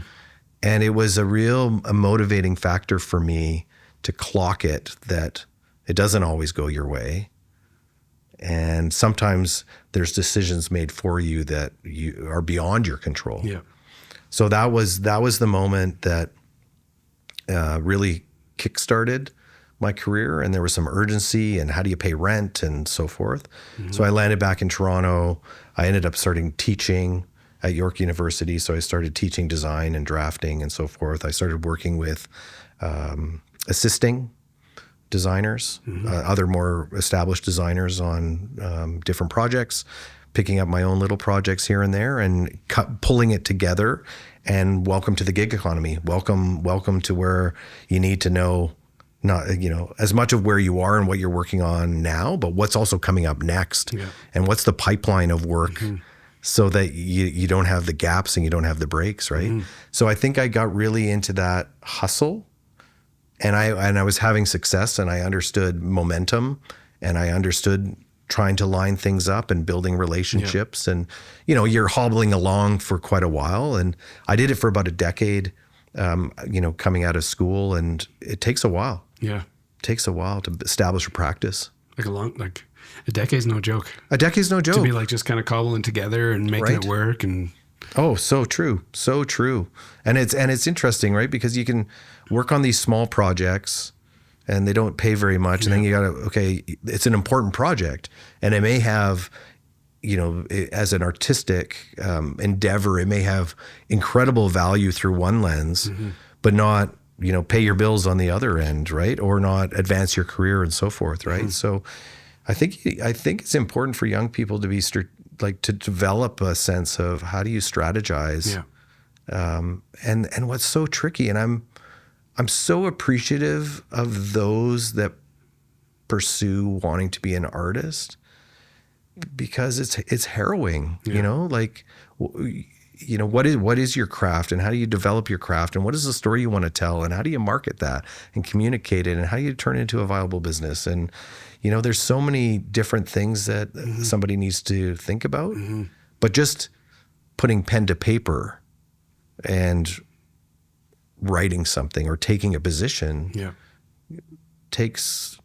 And it was a motivating factor for me to clock it, that it doesn't always go your way. And sometimes there's decisions made for you that you are beyond your control. Yeah. So that was the moment that really kickstarted my career, and there was some urgency, and how do you pay rent and so forth. Mm-hmm. So I landed back in Toronto. I ended up starting teaching at York University. So I started teaching design and drafting and so forth. I started working with assisting designers, other more established designers on different projects, picking up my own little projects here and there, and pulling it together. And welcome to the gig economy. Welcome to where you need to know not, as much of where you are and what you're working on now, but what's also coming up next, and what's the pipeline of work, so that you don't have the gaps and you don't have the breaks, right? So I think I got really into that hustle, and I was having success, and I understood momentum, and I understood trying to line things up and building relationships, and you're hobbling along for quite a while, and I did it for about a decade. Coming out of school, and it takes a while. Yeah. It takes a while to establish a practice. Like a decade's no joke. A decade's no joke. To be like just kind of cobbling together and making it work. And oh, so true. So true. And it's interesting, right? Because you can work on these small projects and they don't pay very much. And then you it's an important project, and it may have, as an artistic endeavor, it may have incredible value through one lens, but not, pay your bills on the other end, right? Or not advance your career and so forth, right? So I think it's important for young people to be to develop a sense of how do you strategize, and what's so tricky. And I'm so appreciative of those that pursue wanting to be an artist, because it's harrowing, what is your craft, and how do you develop your craft, and what is the story you want to tell, and how do you market that and communicate it, and how do you turn it into a viable business? And there's so many different things that somebody needs to think about, but just putting pen to paper and writing something or taking a position takes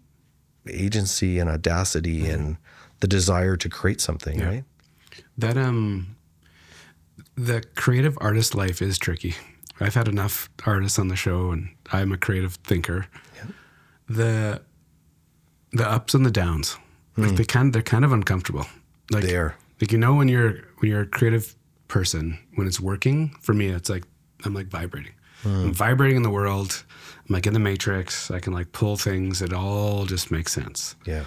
agency and audacity and the desire to create something, right? That the creative artist life is tricky. I've had enough artists on the show, and I'm a creative thinker. The ups and the downs, like they're kind of uncomfortable. Like they are. Like when you're a creative person, when it's working, for me it's like I'm like vibrating. I'm vibrating in the world. I'm like in the matrix. I can like pull things. It all just makes sense. Yeah.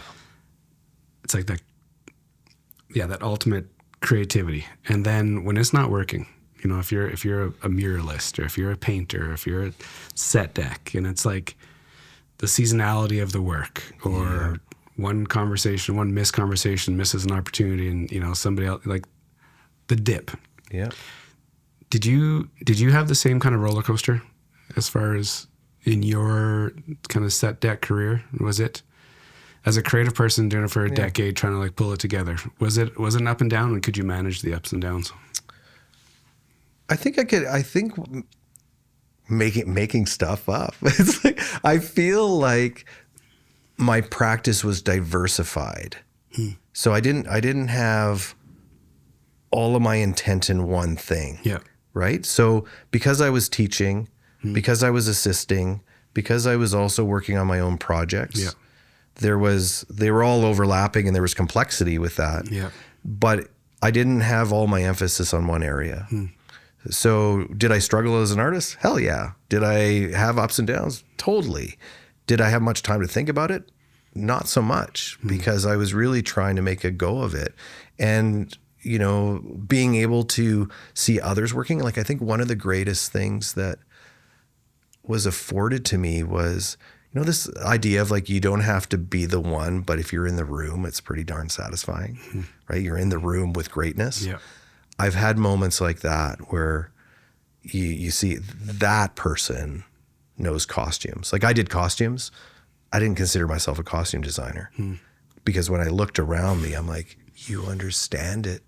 It's like that ultimate creativity. And then when it's not working, if you're a muralist, or if you're a painter, or if you're a set deck, and it's like the seasonality of the work, or one missed conversation misses an opportunity, and somebody else, like the dip. Yeah. Did you have the same kind of roller coaster as far as in your kind of set deck career? Was it, as a creative person doing it for a decade, trying to like pull it together, was it an up and down, and could you manage the ups and downs? I think I could. I think making stuff up. It's like, I feel like my practice was diversified. So I didn't have all of my intent in one thing. Yeah. Right. So because I was teaching, because I was assisting, because I was also working on my own projects, they were all overlapping, and there was complexity with that. Yeah. But I didn't have all my emphasis on one area. So did I struggle as an artist? Hell yeah. Did I have ups and downs? Totally. Did I have much time to think about it? Not so much, because I was really trying to make a go of it. And being able to see others working, like I think one of the greatest things that was afforded to me was, this idea of like, you don't have to be the one, but if you're in the room, it's pretty darn satisfying, right? You're in the room with greatness. Yeah. I've had moments like that where you see that person knows costumes. Like I did costumes. I didn't consider myself a costume designer because when I looked around me, I'm like, you understand it.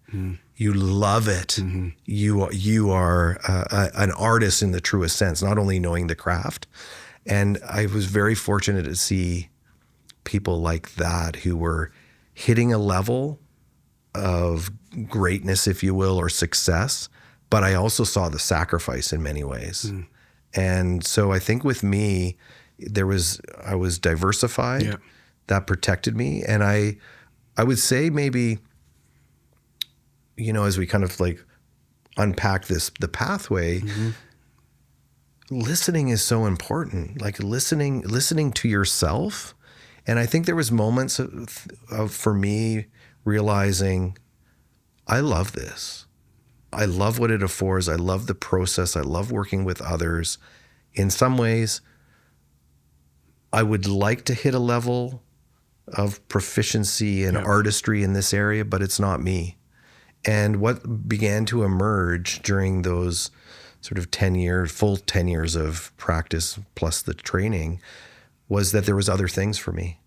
You love it. You are an artist in the truest sense, not only knowing the craft. And I was very fortunate to see people like that who were hitting a level of greatness, if you will, or success. But I also saw the sacrifice in many ways. And so I think with me, I was diversified. Yeah. That protected me. And I would say maybe, as we kind of like unpack the pathway, listening is so important. Like listening to yourself. And I think there was moments for me realizing, I love this. I love what it affords. I love the process. I love working with others. In some ways, I would like to hit a level of proficiency and artistry in this area, but it's not me. And what began to emerge during those sort of full 10 years of practice plus the training was that there was other things for me.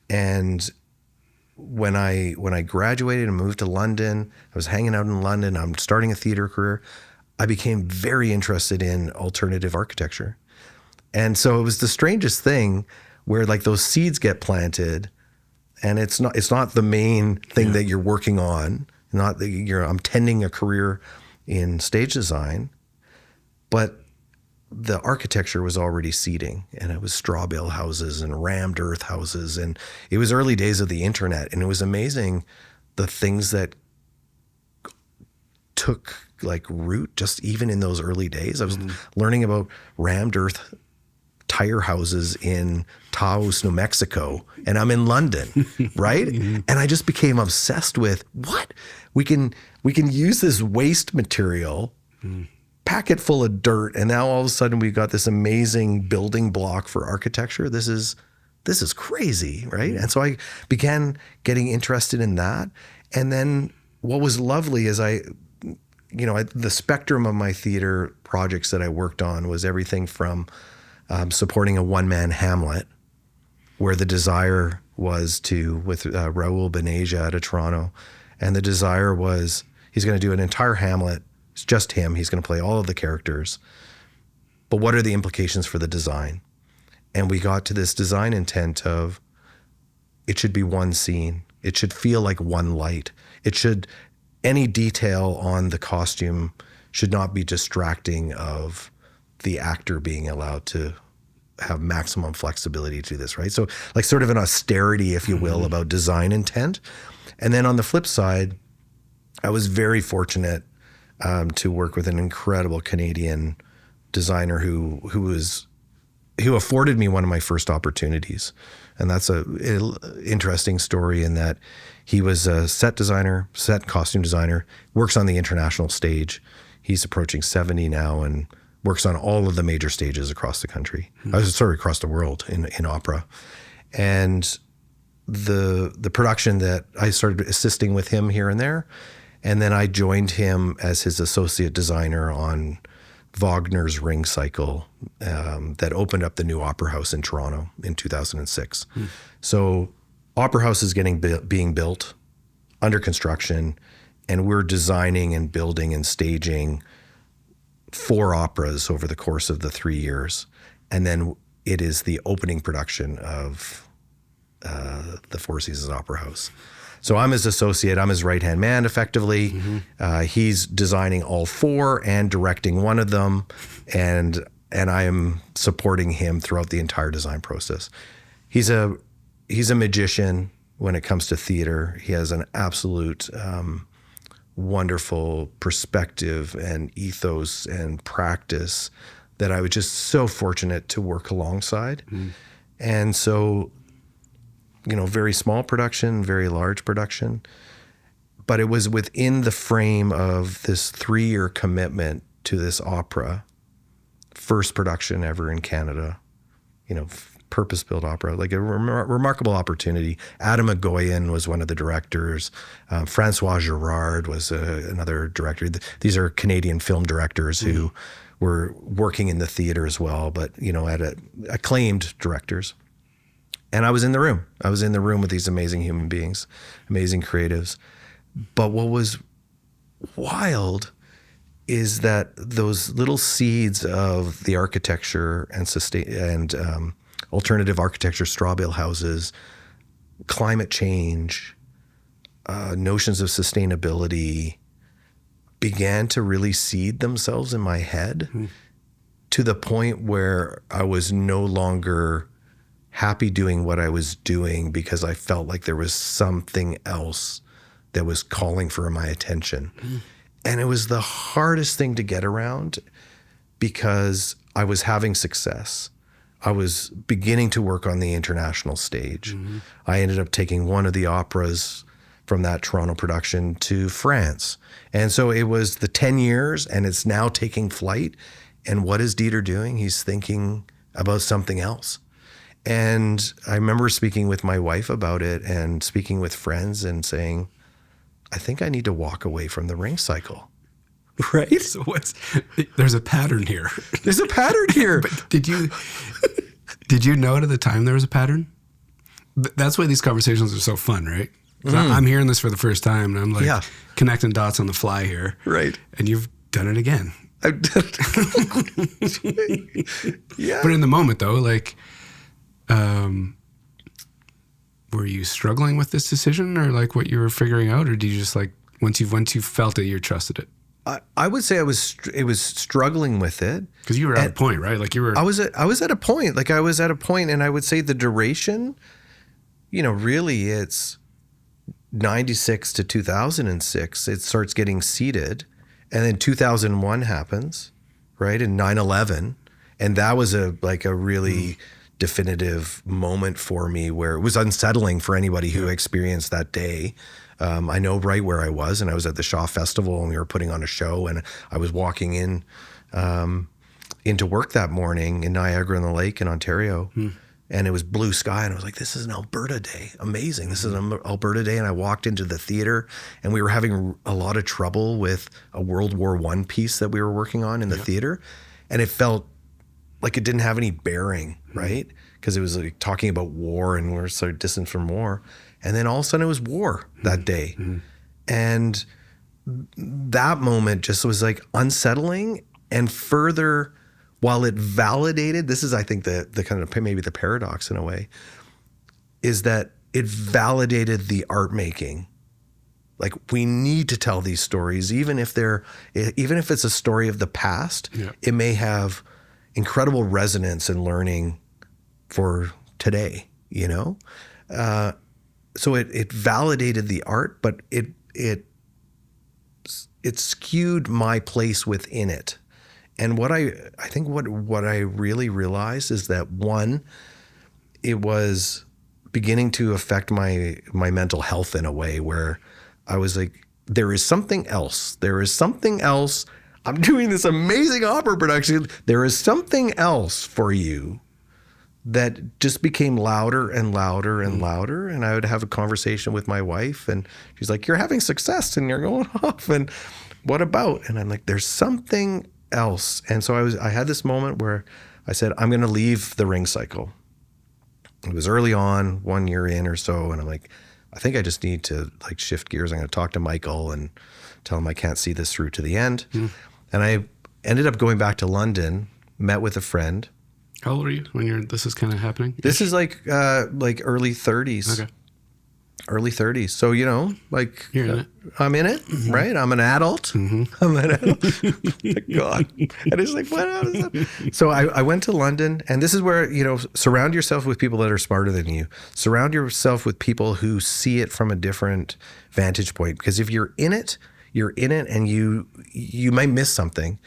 And when I graduated and moved to London, I was hanging out in London, I'm starting a theater career, I became very interested in alternative architecture. And so it was the strangest thing where like those seeds get planted and it's not the main thing that you're working on. I'm tending a career in stage design, but the architecture was already seeding, and it was straw bale houses and rammed earth houses. And it was early days of the internet, and it was amazing the things that took like root just even in those early days. I was learning about rammed earth tire houses in Taos, New Mexico, and I'm in London, right? And I just became obsessed with what we can use this waste material, pack it full of dirt, and now all of a sudden we've got this amazing building block for architecture. This is crazy, right? And so I began getting interested in that. And then what was lovely is the spectrum of my theater projects that I worked on was everything from supporting a one-man Hamlet, where the desire was with Raoul Beneja out of Toronto, and the desire was he's going to do an entire Hamlet. It's just him. He's going to play all of the characters. But what are the implications for the design? And we got to this design intent of it should be one scene. It should feel like one light. Any detail on the costume should not be distracting of the actor being allowed to have maximum flexibility to this, right? So like sort of an austerity, if you will, about design intent. And then on the flip side, I was very fortunate to work with an incredible Canadian designer who afforded me one of my first opportunities. And that's an interesting story in that he was a set costume designer, works on the international stage. He's approaching 70 now and works on all of the major stages across the country. Across the world in opera. And the production that I started assisting with him here and there, and then I joined him as his associate designer on Wagner's Ring Cycle that opened up the new Opera House in Toronto in 2006. So Opera House is being built, under construction, and we're designing and building and staging 4 operas over the course of the 3 years. And then it is the opening production of the Four Seasons Opera House. So I'm his associate, I'm his right-hand man, effectively. He's designing all 4 and directing one of them, and I am supporting him throughout the entire design process. He's a magician when it comes to theater. He has an absolute wonderful perspective and ethos and practice that I was just so fortunate to work alongside. And so, very small production, very large production, but it was within the frame of this 3-year commitment to this opera, first production ever in Canada, purpose-built opera, like a remarkable opportunity. Adam Agoyan was one of the directors. Francois Girard was another director. These are Canadian film directors who were working in the theater as well, but, acclaimed directors. And I was in the room. I was in the room with these amazing human beings, amazing creatives. But what was wild is that those little seeds of the architecture and alternative architecture, straw bale houses, climate change, notions of sustainability began to really seed themselves in my head to the point where I was no longer happy doing what I was doing because I felt like there was something else that was calling for my attention. And it was the hardest thing to get around because I was having success. I was beginning to work on the international stage. I ended up taking one of the operas from that Toronto production to France. And so it was the 10 years and it's now taking flight. And what is Deeter doing? He's thinking about something else. And I remember speaking with my wife about it and speaking with friends and saying, I think I need to walk away from the ring cycle. Right? So there's a pattern here. There's a pattern here. But did you know at the time there was a pattern? That's why these conversations are so fun, right? I'm hearing this for the first time and I'm like connecting dots on the fly here. Right. And you've done it again. I've done it. Yeah. But in the moment though, like, were you struggling with this decision or like what you were figuring out? Or did you just like, once you felt it, you trusted it? I would say it was struggling with it. Because you were at a point, right? Like you were. I was at a point. Like I was at a point, and I would say the duration, really it's 96 to 2006. It starts getting seeded, and then 2001 happens, right? And 9/11, and that was a really definitive moment for me where it was unsettling for anybody who experienced that day. I know right where I was, and I was at the Shaw Festival, and we were putting on a show, and I was walking into work that morning in Niagara-on-the-Lake in Ontario, and it was blue sky, and I was like, this is an Alberta day. Amazing. This is an Alberta day, and I walked into the theater, and we were having a lot of trouble with a World War I piece that we were working on in the theater, and it felt like it didn't have any bearing, right? Because it was like talking about war, and we're so distant from war. And then all of a sudden it was war that day. And that moment just was like unsettling, and further, while it validated, this is, I think, the kind of maybe the paradox in a way, is that it validated the art making. Like we need to tell these stories, even if it's a story of the past, it may have incredible resonance and learning for today, So it validated the art, but it skewed my place within it. And what I think what I really realized is that, one, it was beginning to affect my mental health in a way where I was like, there is something else. There is something else. I'm doing this amazing opera production. There is something else for you. That just became louder and louder and louder. And I would have a conversation with my wife, and she's like, you're having success and you're going off, and what about? And I'm like, there's something else. And so I had this moment where I said, I'm going to leave the ring cycle. It was early on, 1 year in or so. And I'm like, I think I just need to like shift gears. I'm going to talk to Michael and tell him I can't see this through to the end. And I ended up going back to London, met with a friend. How old are you when this is kind of happening? This is like early 30s. Okay. Early 30s. So, like you're in it. I'm in it, right? I'm an adult. I'm an adult. God. And it's like, what is that? So I went to London, and this is where, surround yourself with people that are smarter than you. Surround yourself with people who see it from a different vantage point. Because if you're in it, and you might miss something.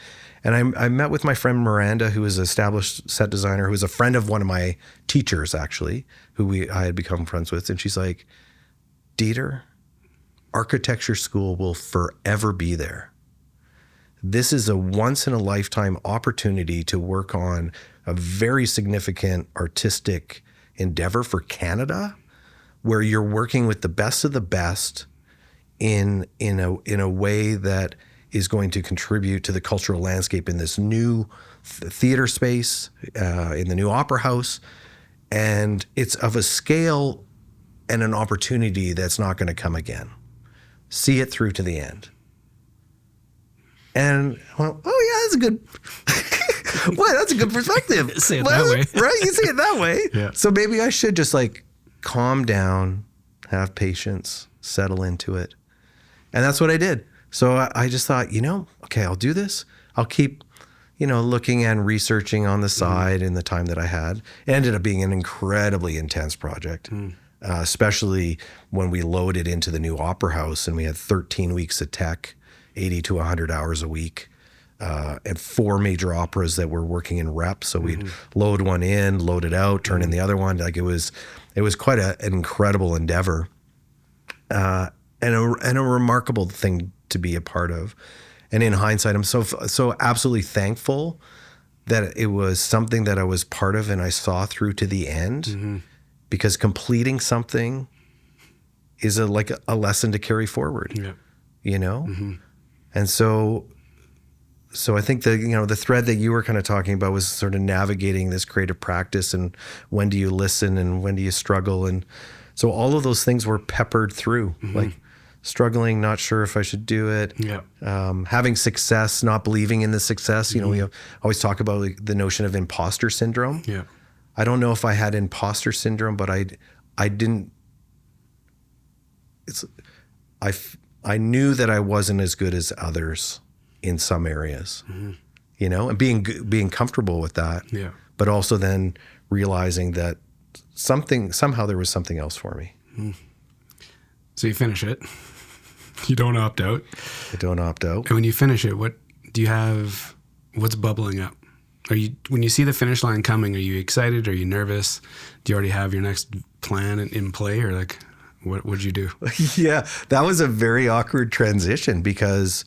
And I met with my friend Miranda, who is an established set designer, who was a friend of one of my teachers, actually, who I had become friends with. And she's like, Deeter, architecture school will forever be there. This is a once-in-a-lifetime opportunity to work on a very significant artistic endeavor for Canada, where you're working with the best of the best in a way that is going to contribute to the cultural landscape in this new theater space, in the new opera house. And it's of a scale and an opportunity that's not going to come again. See it through to the end. And I went, oh yeah, that's a good, well, that's a good perspective. Say it that way. Right, you say it that way. Yeah. So maybe I should just like calm down, have patience, settle into it. And that's what I did. So I just thought, okay, I'll do this. I'll keep, looking and researching on the side in the time that I had. It ended up being an incredibly intense project, especially when we loaded into the new opera house and we had 13 weeks of tech, 80 to 100 hours a week, and 4 major operas that were working in rep. So we'd load one in, load it out, turn in the other one. Like it was quite an incredible endeavor, and a remarkable thing to be a part of. And in hindsight, I'm so absolutely thankful that it was something that I was part of and I saw through to the end, because completing something is like a lesson to carry forward, you know? And so I think the thread that you were kind of talking about was sort of navigating this creative practice, and when do you listen and when do you struggle? And so all of those things were peppered through, like struggling, not sure if I should do it, having success, not believing in the success. You know, we always talk about like the notion of imposter syndrome. I don't know if I had imposter syndrome, but I didn't. I knew that I wasn't as good as others in some areas, you know, and being comfortable with that. But also then realizing that somehow there was something else for me. So you finish it. You don't opt out. I don't opt out. And when you finish it, what do you have? What's bubbling up? When you see the finish line coming, are you excited? Are you nervous? Do you already have your next plan in play, or like, what'd you do? Yeah, that was a very awkward transition because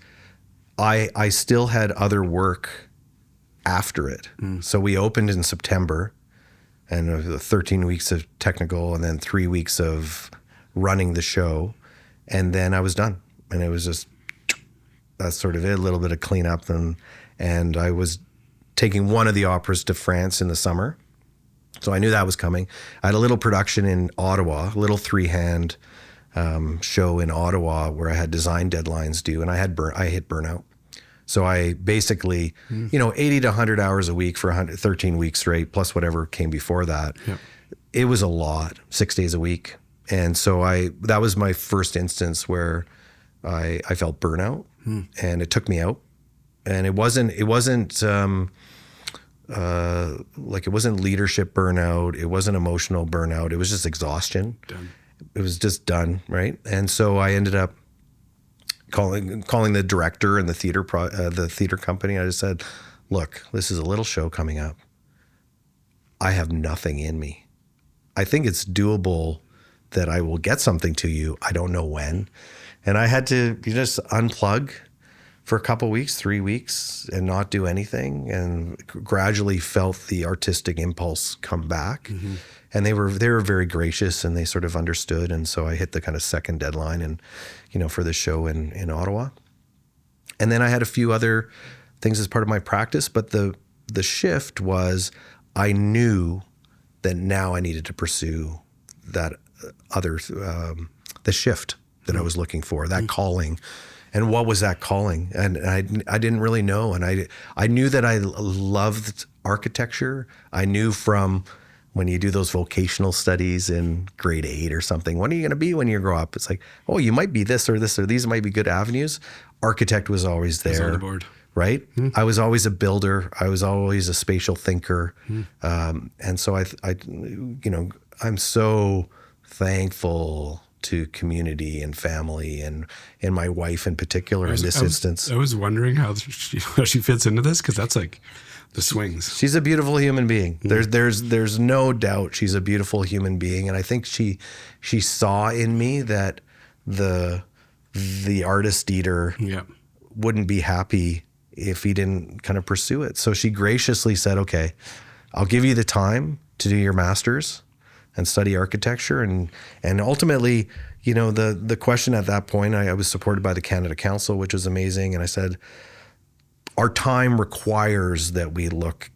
I still had other work after it. So we opened in September, and 13 weeks of technical, and then 3 weeks of running the show, and then I was done. And it was just, that's sort of it, a little bit of cleanup. And I was taking one of the operas to France in the summer. So I knew that was coming. I had a little production in Ottawa, a little 3-hand show in Ottawa where I had design deadlines due, and I hit burnout. So I basically, 80 to 100 hours a week for 13 weeks straight, plus whatever came before that. It was a lot, 6 days a week. And so that was my first instance where I felt burnout, and it took me out. And it wasn't leadership burnout. It wasn't emotional burnout. It was just exhaustion. Done. It was just done, right? And so I ended up calling the director and the theater company. I just said, look, this is a little show coming up. I have nothing in me. I think it's doable that I will get something to you. I don't know when. And I had to just unplug for a couple weeks, 3 weeks, and not do anything, and gradually felt the artistic impulse come back. And they were very gracious, and they sort of understood. And so I hit the kind of second deadline, and for the show in Ottawa. And then I had a few other things as part of my practice, but the shift was I knew that now I needed to pursue that other the shift that I was looking for, that calling. And what was that calling? And I didn't really know. And I knew that I loved architecture. I knew from when you do those vocational studies in grade 8 or something, what are you going to be when you grow up? It's like, oh, you might be this or this, or these might be good avenues. Architect was always there. On the board. Right? I was always a builder. I was always a spatial thinker. And so I'm so thankful to community and family and my wife in particular in this instance. I was wondering how she fits into this, because that's like the swings. She's a beautiful human being. There's no doubt she's a beautiful human being, and I think she saw in me that the artist Deeter wouldn't be happy if he didn't kind of pursue it. So she graciously said, okay, I'll give you the time to do your master's and study architecture. And ultimately, the question at that point, I was supported by the Canada Council, which was amazing. And I said, our time requires that we look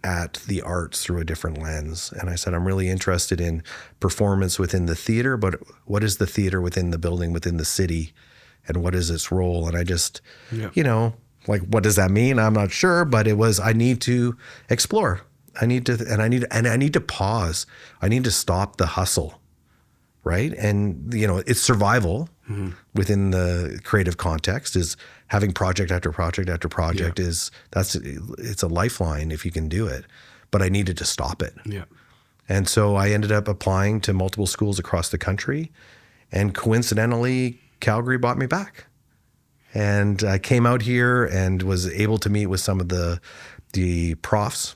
at the arts through a different lens. And I said, I'm really interested in performance within the theater, but what is the theater within the building, within the city, and what is its role? And I just, what does that mean? I'm not sure, but it was, I need to explore. I need to pause. I need to stop the hustle, right? And it's survival within the creative context. Is having project after project after project it's a lifeline if you can do it. But I needed to stop it. Yeah. And so I ended up applying to multiple schools across the country, and coincidentally, Calgary brought me back. And I came out here and was able to meet with some of the profs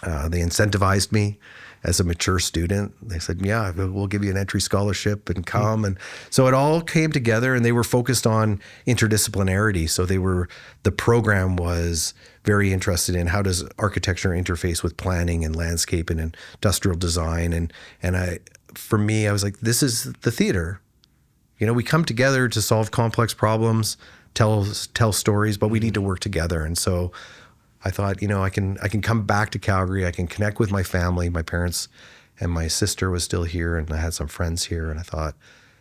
They incentivized me as a mature student. They said, yeah, we'll give you an entry scholarship and come. And so it all came together, and they were focused on interdisciplinarity. So the program was very interested in how does architecture interface with planning and landscape and industrial design. For me, I was like, this is the theater. We come together to solve complex problems, tell stories, but we need to work together. And so I thought, I can come back to Calgary. I can connect with my family. My parents and my sister was still here, and I had some friends here. And I thought,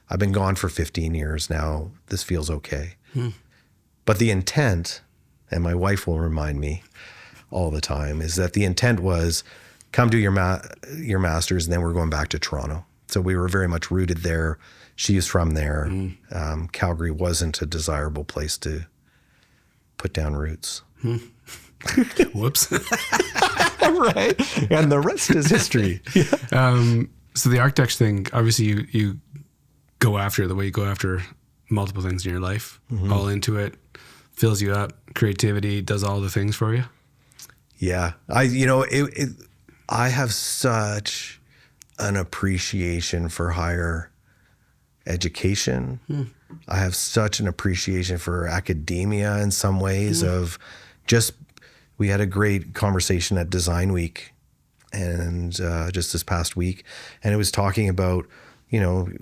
I've been gone for 15 years now. This feels okay. But the intent, and my wife will remind me all the time, is that the intent was come do your master's, and then we're going back to Toronto. So we were very much rooted there. She's from there. Calgary wasn't a desirable place to put down roots. Whoops. Right. And the rest is history. So the architecture thing, obviously you go after the way you go after multiple things in your life, all into it, fills you up, creativity, does all the things for you. Yeah. I have such an appreciation for higher education. I have such an appreciation for academia in some ways of just, we had a great conversation at Design Week and just this past week. And it was talking about,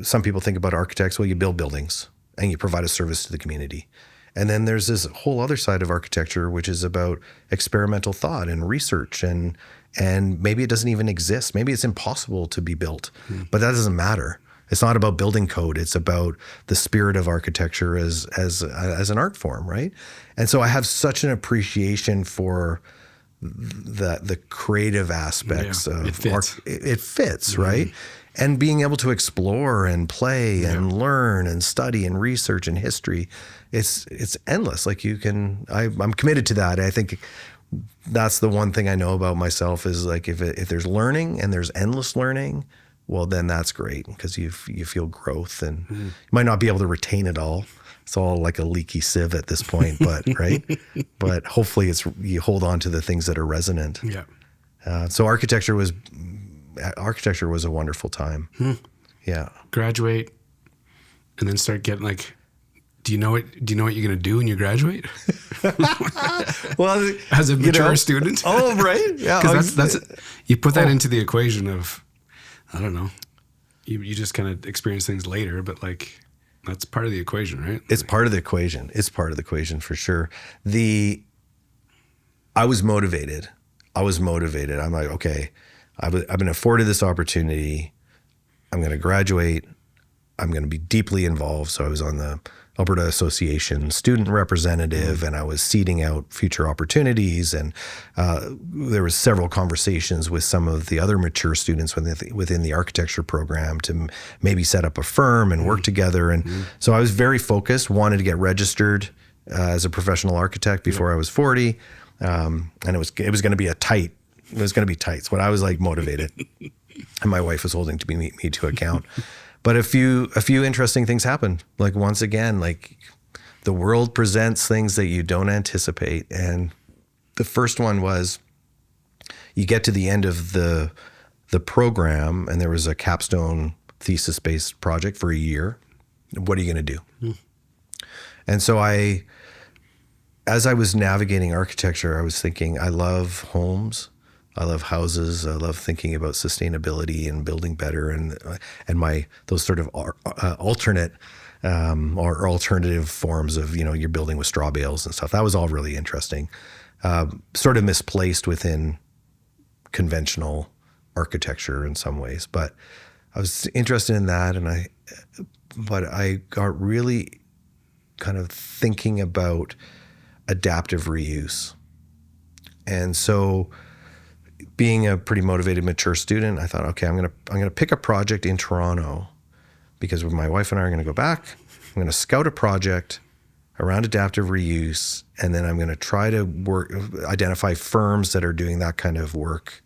some people think about architects, well, you build buildings and you provide a service to the community. And then there's this whole other side of architecture, which is about experimental thought and research, and maybe it doesn't even exist. Maybe it's impossible to be built, but that doesn't matter. It's not about building code. It's about the spirit of architecture as an art form, right? And so I have such an appreciation for the creative aspects of art. It fits, right? And being able to explore and play and learn and study and research and history, it's endless. Like I'm committed to that. I think that's the one thing I know about myself is like if there's learning and there's endless learning, well, then that's great because you feel growth, and you might not be able to retain it all. It's all like a leaky sieve at this point, but right. But hopefully you hold on to the things that are resonant. Yeah. So architecture was a wonderful time. Yeah. Graduate and then start getting like, do you know what you're going to do when you graduate? Well, as a mature student. Oh, right. Yeah. Because that's you put that into the equation of, I don't know, you just kind of experience things later, but like that's part of the equation, right? It's part of the equation. It's part of the equation for sure. I was motivated. I'm like, okay, I've been afforded this opportunity. I'm going to graduate. I'm going to be deeply involved. So I was on the Alberta Association student representative, and I was seeding out future opportunities. And there was several conversations with some of the other mature students within the architecture program to maybe set up a firm and work together. And so I was very focused, wanted to get registered as a professional architect before I was 40. And it was going to be tight. So I was like motivated, and my wife was holding me to account. But a few interesting things happened. Like once again, like the world presents things that you don't anticipate. And the first one was you get to the end of the program, and there was a capstone thesis-based project for a year. What are you going to do? And so as I was navigating architecture, I was thinking, I love homes. I love houses. I love thinking about sustainability and building better, and those sort of alternate or alternative forms of you're building with straw bales and stuff. That was all really interesting. Sort of misplaced within conventional architecture in some ways, but I was interested in that, but I got really kind of thinking about adaptive reuse, and so. Being a pretty motivated, mature student, I thought, okay, I'm gonna pick a project in Toronto because my wife and I are gonna go back. I'm gonna scout a project around adaptive reuse, and then I'm gonna try to identify firms that are doing that kind of work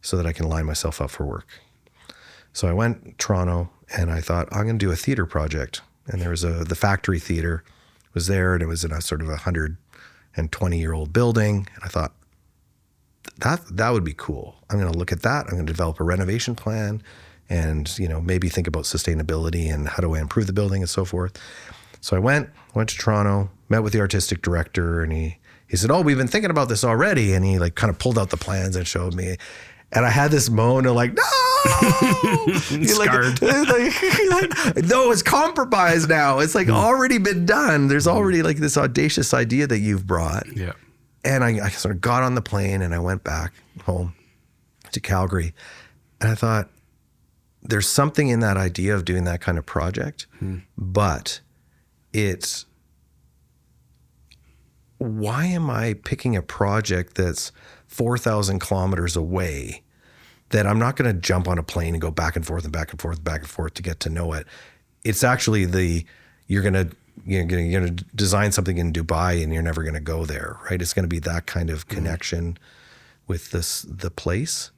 so that I can line myself up for work. So I went to Toronto, and I thought, I'm gonna do a theater project. And there was the Factory Theater was there, and it was in a sort of 120-year-old building. And I thought, that would be cool. I'm going to look at that. I'm going to develop a renovation plan and, maybe think about sustainability and how do I improve the building and so forth. So I went to Toronto, met with the artistic director, and he said, "Oh, we've been thinking about this already." And he kind of pulled out the plans and showed me. And I had this moment of no, Scarred. No, it's compromised now. It's already been done. There's already this audacious idea that you've brought. Yeah. And I sort of got on the plane and I went back home to Calgary. And I thought, there's something in that idea of doing that kind of project, but why am I picking a project that's 4,000 kilometers away that I'm not going to jump on a plane and go back and forth and back and forth, back and forth to get to know it? It's actually you're going to design something in Dubai and you're never going to go there, right? It's going to be that kind of connection with the place,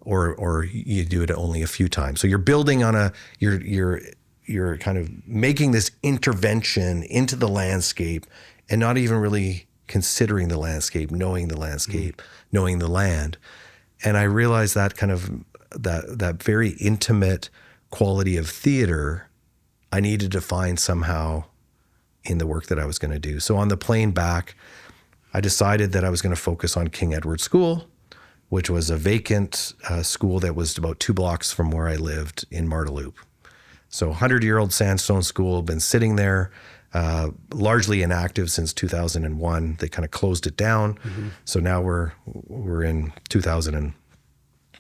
or you do it only a few times. So you're building on you're kind of making this intervention into the landscape and not even really considering the landscape, knowing the landscape, knowing the land. And I realized that kind of that very intimate quality of theater I needed to find somehow in the work that I was going to do. So on the plane back, I decided that I was going to focus on King Edward School, which was a vacant school that was about 2 blocks from where I lived in Marda Loop. So 100-year-old sandstone school, been sitting there, largely inactive since 2001. They kind of closed it down. So now we're in 2000 and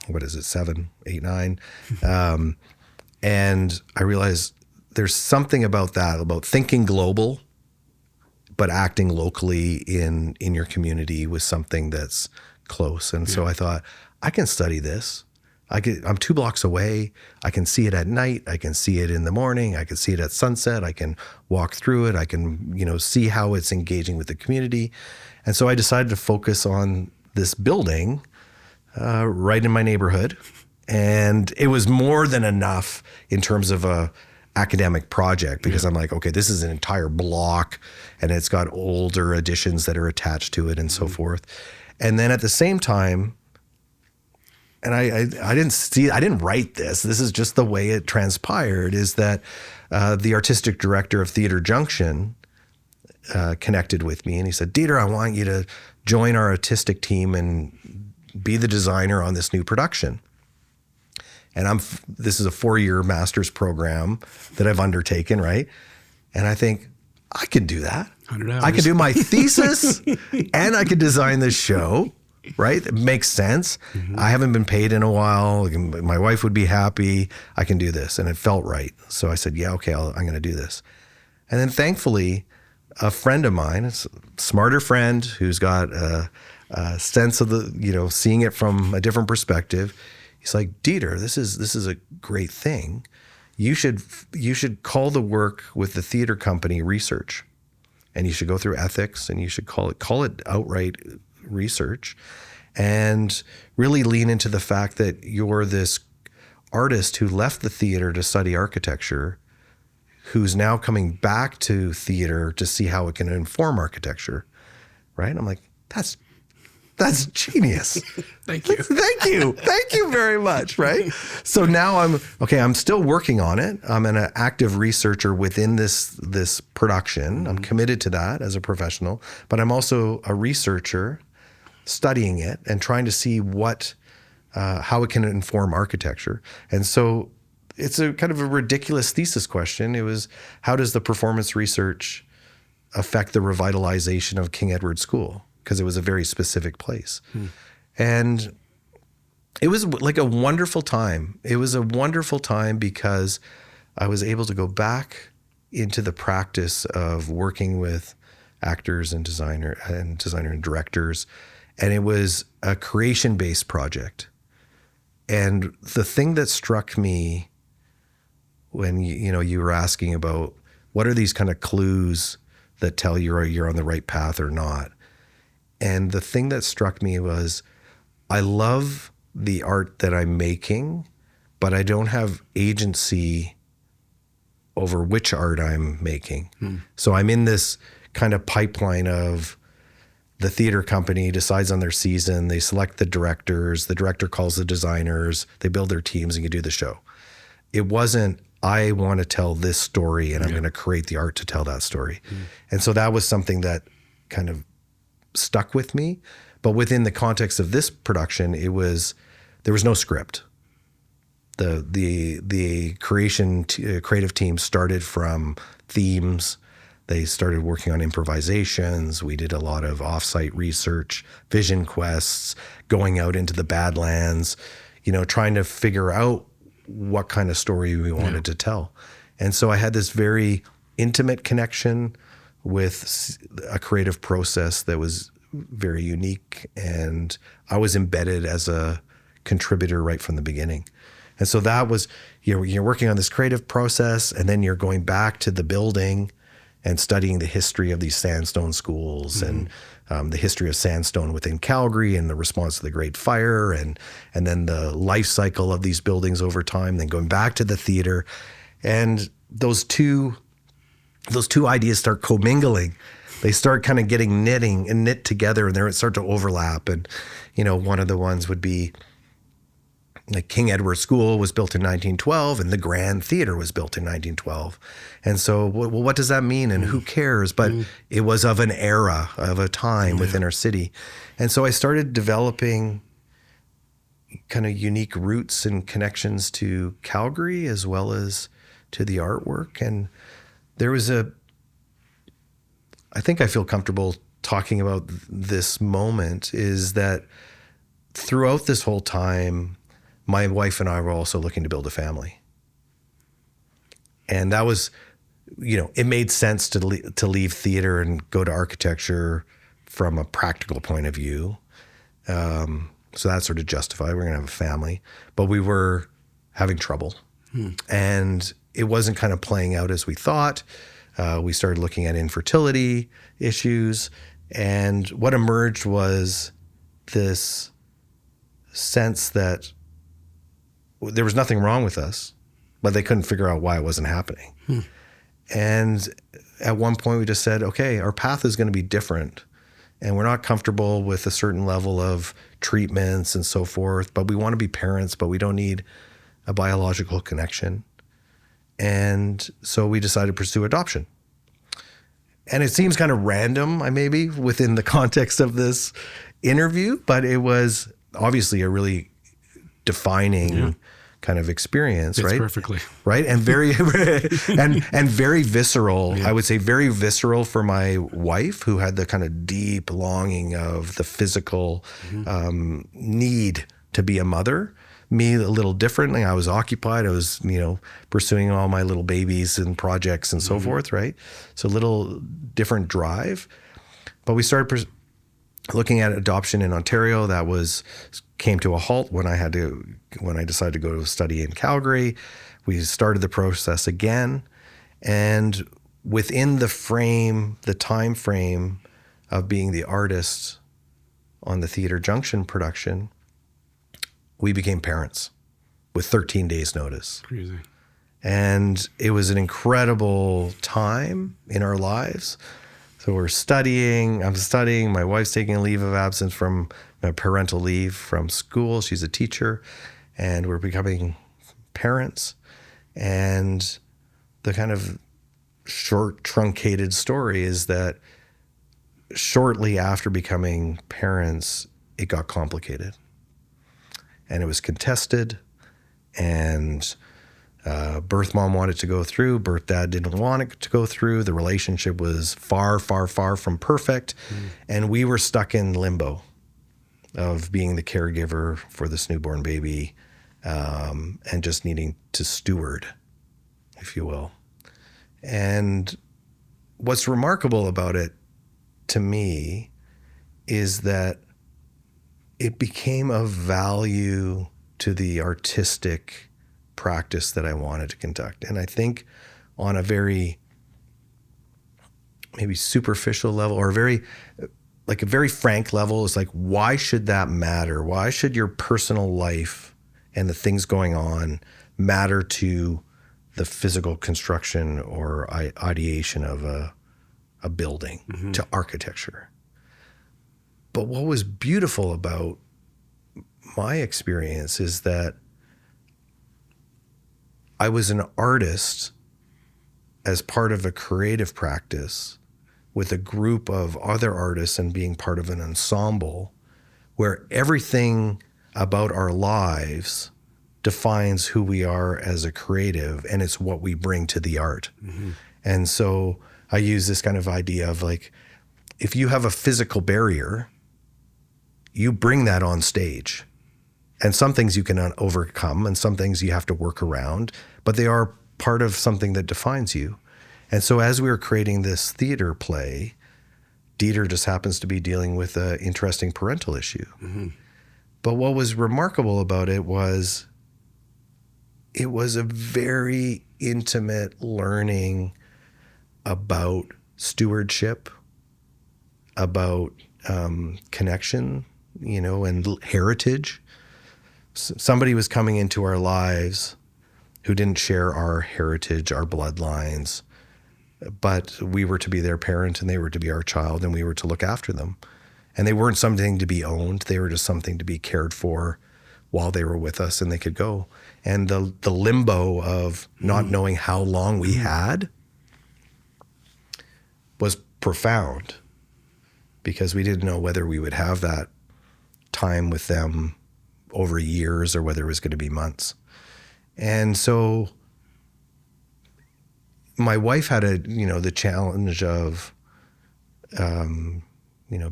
what is it, 7, 8, 9. And I realized there's something about that, about thinking global, but acting locally in your community with something that's close. And so I thought, I can study this. I'm 2 blocks away. I can see it at night. I can see it in the morning. I can see it at sunset. I can walk through it. I can, see how it's engaging with the community. And so I decided to focus on this building right in my neighborhood. And it was more than enough in terms of a academic project, because I'm like, okay, this is an entire block and it's got older additions that are attached to it and so forth. And then at the same time, and I didn't write this. This is just the way it transpired, is that the artistic director of Theater Junction connected with me and he said, "Deeter, I want you to join our artistic team and be the designer on this new production." And this is a 4-year master's program that I've undertaken, right? And I think, I could do that. 100 hours. I could do my thesis and I could design this show, right? It makes sense. I haven't been paid in a while. My wife would be happy. I can do this. And it felt right. So I said, yeah, okay, I'm going to do this. And then thankfully, a friend of mine, a smarter friend who's got a sense of seeing it from a different perspective, he's like, "Deeter, this is a great thing. You should call the work with the theater company research, and you should go through ethics, and you should call it outright research, and really lean into the fact that you're this artist who left the theater to study architecture, who's now coming back to theater to see how it can inform architecture," right? And I'm like, that's genius. Thank you. Thank you very much, right? So now I'm still working on it. I'm an active researcher within this production. I'm committed to that as a professional, but I'm also a researcher studying it and trying to see how it can inform architecture. And so it's a kind of a ridiculous thesis question. It was, how does the performance research affect the revitalization of King Edward School? Because it was a very specific place. And it was like a wonderful time. It was a wonderful time because I was able to go back into the practice of working with actors and designer and directors. And it was a creation-based project. And the thing that struck me when you were asking about what are these kind of clues that tell you're on the right path or not. And the thing that struck me was, I love the art that I'm making, but I don't have agency over which art I'm making. So I'm in this kind of pipeline of, the theater company decides on their season, they select the directors, the director calls the designers, they build their teams, and you do the show. It wasn't, I want to tell this story and I'm going to create the art to tell that story. And so that was something that kind of stuck with me. But within the context of this production, there was no script. The creative team started from themes. They started working on improvisations. We did a lot of offsite research, vision quests, going out into the Badlands, trying to figure out what kind of story we wanted to tell. And so I had this very intimate connection with a creative process that was very unique, and I was embedded as a contributor right from the beginning. And so that was, you're working on this creative process, and then you're going back to the building and studying the history of these sandstone schools and the history of sandstone within Calgary and the response to the Great Fire and then the life cycle of these buildings over time, then going back to the theater. And those two ideas start commingling. They start kind of getting knit together, and they start to overlap. And, one of the ones would be like King Edward School was built in 1912 and the Grand Theater was built in 1912. And so, well, what does that mean and who cares? But it was of an era, of a time within our city. And so I started developing kind of unique roots and connections to Calgary as well as to the artwork. And there was I think I feel comfortable talking about this moment, is that throughout this whole time, my wife and I were also looking to build a family. And that was, it made sense to leave theater and go to architecture from a practical point of view. So that sort of justified, we're going to have a family. But we were having trouble. And it wasn't kind of playing out as we thought. We started looking at infertility issues. And what emerged was this sense that there was nothing wrong with us, but they couldn't figure out why it wasn't happening. And at one point we just said, okay, our path is going to be different, and we're not comfortable with a certain level of treatments and so forth, but we want to be parents, but we don't need a biological connection. And so we decided to pursue adoption. And it seems kind of random, maybe, within the context of this interview, but it was obviously a really defining kind of experience, Fits right? Perfectly. Right. And very, and very visceral, I would say very visceral for my wife, who had the kind of deep longing of the physical need to be a mother. Me, a little differently. I was occupied. I was, pursuing all my little babies and projects and so forth, right? So a little different drive. But we started looking at adoption in Ontario. That came to a halt when I decided to go to study in Calgary. We started the process again, and within the time frame of being the artist on the Theater Junction production, we became parents with 13 days notice. Crazy. And it was an incredible time in our lives. So I'm studying, my wife's taking a leave of absence from parental leave from school. She's a teacher, and we're becoming parents. And the kind of short, truncated story is that shortly after becoming parents, it got complicated. And it was contested, and birth mom wanted to go through, birth dad didn't want it to go through. The relationship was far, far, far from perfect. And we were stuck in limbo of being the caregiver for this newborn baby, and just needing to steward, if you will. And what's remarkable about it to me is that it became of value to the artistic practice that I wanted to conduct. And I think on a very maybe superficial level, or a very frank level, is like, why should that matter? Why should your personal life and the things going on matter to the physical construction or ideation of a building, to architecture? But what was beautiful about my experience is that I was an artist as part of a creative practice with a group of other artists and being part of an ensemble where everything about our lives defines who we are as a creative, and it's what we bring to the art. Mm-hmm. And so I use this kind of idea of like, if you have a physical barrier, you bring that on stage. And some things you can overcome and some things you have to work around, but they are part of something that defines you. And so as we were creating this theater play, Deeter just happens to be dealing with an interesting parental issue. Mm-hmm. But what was remarkable about it was a very intimate learning about stewardship, about connection, and heritage. Somebody was coming into our lives who didn't share our heritage, our bloodlines, but we were to be their parent and they were to be our child and we were to look after them. And they weren't something to be owned. They were just something to be cared for while they were with us and they could go. And the limbo of not knowing how long we had was profound because we didn't know whether we would have that time with them over years or whether it was going to be months. And so my wife had the challenge of,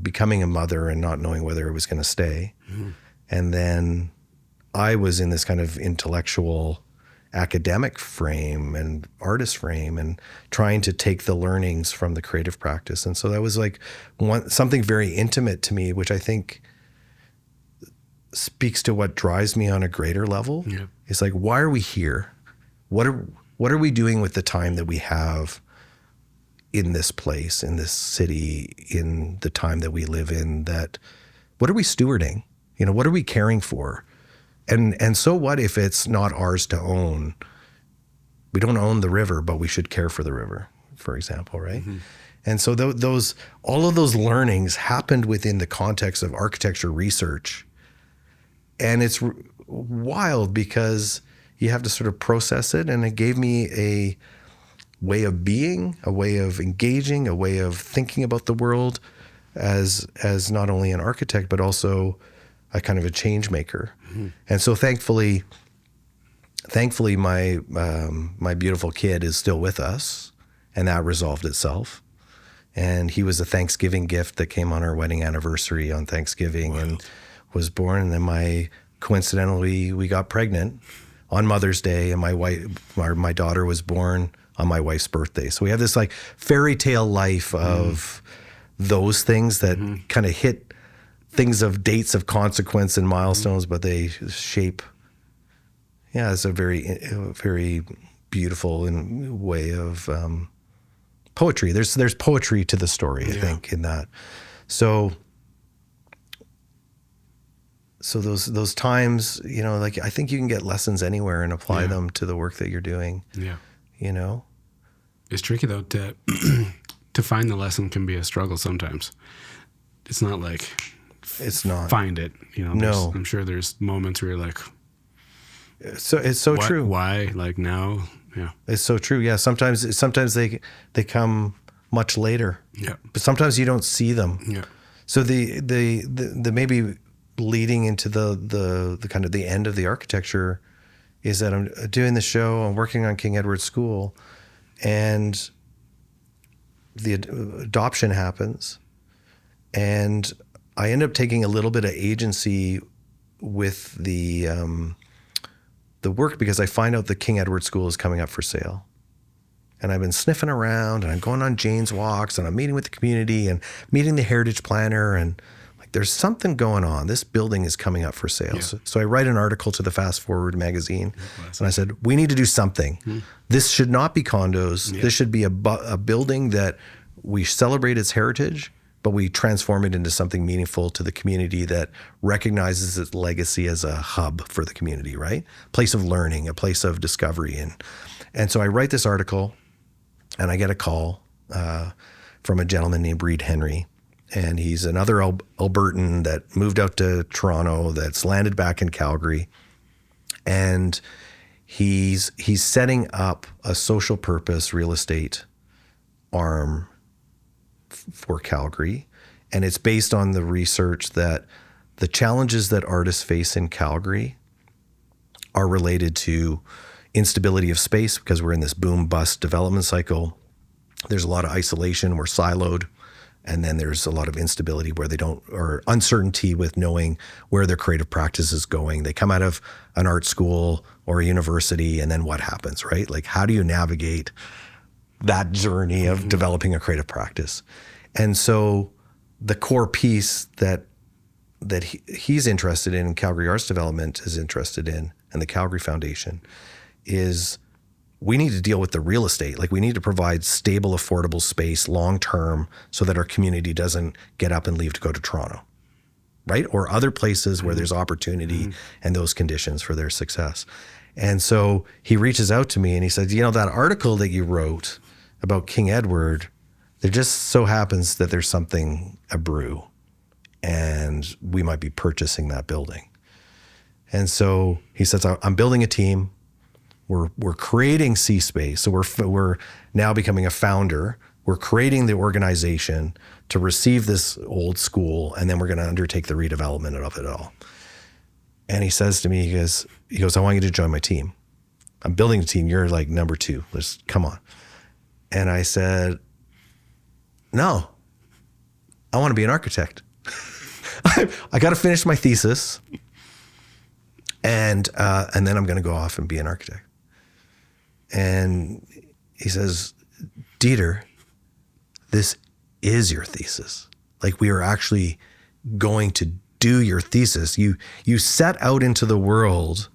becoming a mother and not knowing whether it was going to stay. Mm-hmm. And then I was in this kind of intellectual academic frame and artist frame and trying to take the learnings from the creative practice. And so that was like something very intimate to me, which I think speaks to what drives me on a greater level. Yeah. It's like, why are we here? What are we doing with the time that we have in this place, in this city, in the time that we live in? What are we stewarding? What are we caring for? And so what if it's not ours to own? We don't own the river, but we should care for the river, for example, right? Mm-hmm. And so all of those learnings happened within the context of architecture research. And it's wild because you have to sort of process it. And it gave me a way of being, a way of engaging, a way of thinking about the world as not only an architect, but also a kind of a change maker. Mm-hmm. And so thankfully my beautiful kid is still with us, and that resolved itself. And he was a Thanksgiving gift that came on our wedding anniversary on Thanksgiving. Wow. And was born. And then coincidentally, we got pregnant on Mother's Day, and my daughter was born on my wife's birthday. So we have this like fairy tale life of those things that kind of hit things of dates of consequence and milestones, but they shape. Yeah, it's a very beautiful way of poetry. There's poetry to the story, I think, in that. So those times, like I think you can get lessons anywhere and apply them to the work that you're doing. Yeah. It's tricky though to find the lesson can be a struggle sometimes. It's not like it's not find it, No. I'm sure there's moments where you're like, so it's so true. Why? Like now? Yeah. It's so true. Yeah. Sometimes they come much later. Yeah. But sometimes you don't see them. Yeah. So the maybe leading into the kind of the end of the architecture is that I'm doing the show, I'm working on King Edward School, and the adoption happens, and I end up taking a little bit of agency with the work because I find out the King Edward School is coming up for sale. And I've been sniffing around and I'm going on Jane's walks and I'm meeting with the community and meeting the heritage planner, and there's something going on. This building is coming up for sale. Yeah. So I write an article to the Fast Forward magazine, and I said, we need to do something. This should not be condos. Yeah. This should be a building that we celebrate its heritage, but we transform it into something meaningful to the community that recognizes its legacy as a hub for the community, right? Place of learning, a place of discovery. And so I write this article, and I get a call from a gentleman named Reed Henry. and he's another Albertan that moved out to Toronto, that's landed back in Calgary, and he's setting up a social purpose real estate arm for Calgary, and it's based on the research that the challenges that artists face in Calgary are related to instability of space, because we're in this boom bust development cycle. There's a lot of isolation, we're siloed, and then there's a lot of instability where or uncertainty with knowing where their creative practice is going. They come out of an art school or a university, and then what happens, right? Like, how do you navigate that journey of developing a creative practice? And so the core piece that he's interested in, Calgary Arts Development is interested in, and the Calgary Foundation, is we need to deal with the real estate. Like, we need to provide stable, affordable space long-term so that our community doesn't get up and leave to go to Toronto, right? Or other places where there's opportunity and those conditions for their success. And so he reaches out to me and he said, that article that you wrote about King Edward, there just so happens that there's something a brew, and we might be purchasing that building. And so he says, I'm building a team. We're creating cSPACE. So we're now becoming a founder. We're creating the organization to receive this old school, and then we're going to undertake the redevelopment of it all. And he says to me, he goes, I want you to join my team. I'm building a team. You're like number 2. Just come on. And I said, no, I want to be an architect. I got to finish my thesis, and then I'm going to go off and be an architect. And he says, Deeter, this is your thesis. Like, we are actually going to do your thesis. You set out into the world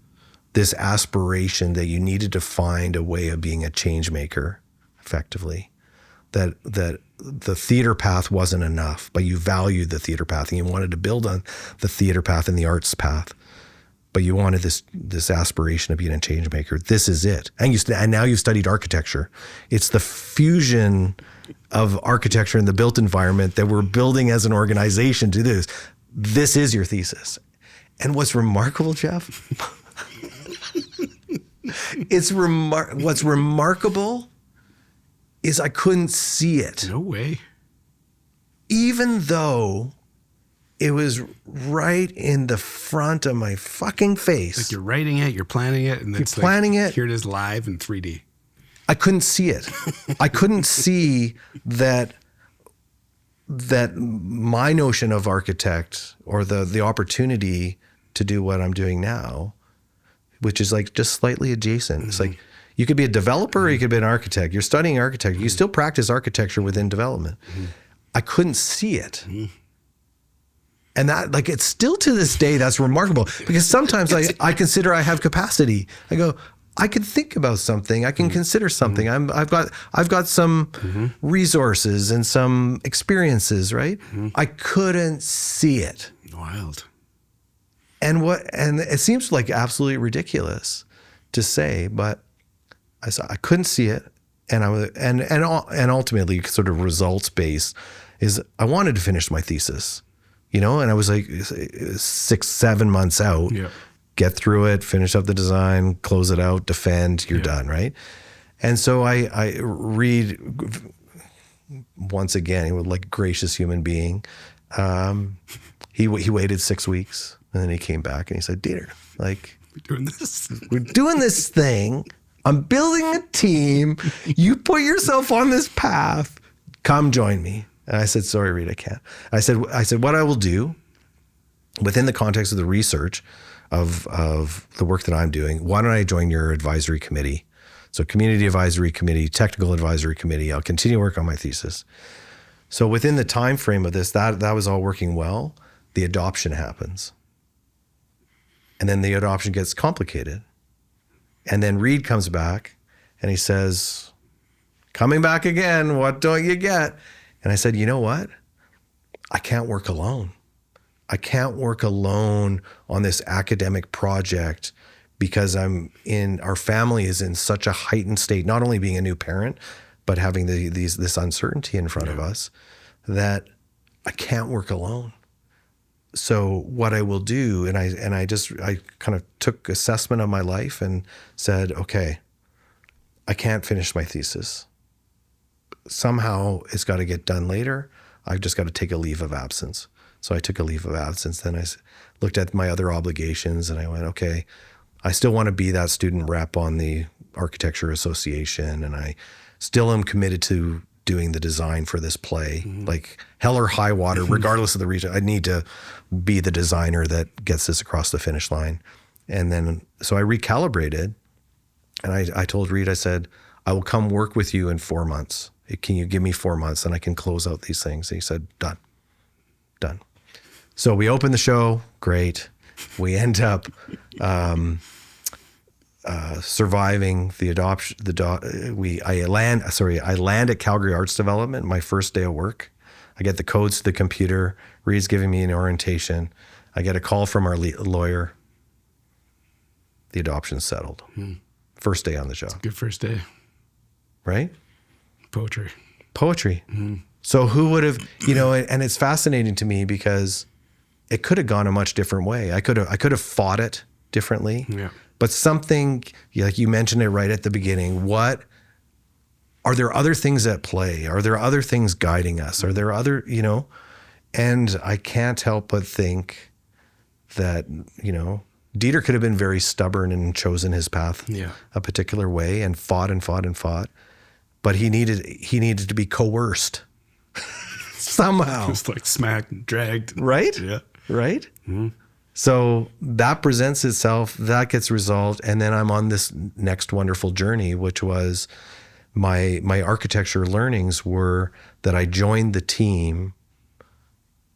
this aspiration that you needed to find a way of being a change maker, effectively. That the theater path wasn't enough, but you valued the theater path, and you wanted to build on the theater path and the arts path. But you wanted this aspiration of being a change maker. This is it. And now you've studied architecture. It's the fusion of architecture and the built environment that we're building as an organization to do this. This is your thesis. And what's remarkable, Jeff, what's remarkable is I couldn't see it. No way. Even though it was right in the front of my fucking face. Like, you're writing it, you're planning it, and it's planning it. Here it is live in 3D. I couldn't see it. I couldn't see that my notion of architect, or the opportunity to do what I'm doing now, which is like just slightly adjacent. It's like, you could be a developer or you could be an architect. You're studying architecture. You still practice architecture within development. I couldn't see it. And that, like, it's still to this day, that's remarkable, because sometimes I consider I have capacity. I go, I can think about something. I can consider something. I've got some resources and some experiences, right? I couldn't see it. Wild. And it seems like absolutely ridiculous to say, but I couldn't see it. And and ultimately, sort of results based, is I wanted to finish my thesis. And I was like 6-7 months out, get through it, finish up the design, close it out, defend, you're done, right? And so I read, once again, he was like a gracious human being. He waited 6 weeks, and then he came back and he said, Deeter, like, we're doing this thing. I'm building a team. You put yourself on this path. Come join me. And I said, sorry, Reed, I can't. I said, what I will do within the context of the research of the work that I'm doing, why don't I join your advisory committee? So community advisory committee, technical advisory committee. I'll continue work on my thesis. So within the time frame of this, that was all working well. The adoption happens. And then the adoption gets complicated. And then Reed comes back and he says, coming back again, what don't you get? And I said, you know what? I can't work alone. I can't work alone on this academic project, because our family is in such a heightened state, not only being a new parent, but having this uncertainty in front of us, that I can't work alone. So what I will do, and I kind of took assessment of my life and said, okay, I can't finish my thesis. Somehow it's got to get done later. I've just got to take a leave of absence. So I took a leave of absence. Then I looked at my other obligations and I went, okay, I still want to be that student rep on the Architecture Association. And I still am committed to doing the design for this play, like hell or high water, regardless of the region. I need to be the designer that gets this across the finish line. And then, so I recalibrated and I told Reed, I said, I will come work with you in 4 months. Can you give me 4 months and I can close out these things? And he said, done. So we open the show. Great. We end up surviving the adoption. I land at Calgary Arts Development, my first day of work. I get the codes to the computer. Reed's giving me an orientation. I get a call from our lawyer. The adoption's settled. First day on the job. Good first day. Right? Poetry. So who would have, and it's fascinating to me because it could have gone a much different way. I could have fought it differently. Yeah. But something, like you mentioned it right at the beginning, are there other things at play? Are there other things guiding us? Are there other, and I can't help but think that, Deeter could have been very stubborn and chosen his path a particular way and fought and fought and fought. But he needed to be coerced somehow. Just like smacked, dragged. Right? Yeah. Right? Mm-hmm. So that presents itself, that gets resolved. And then I'm on this next wonderful journey, which was my architecture learnings were that I joined the team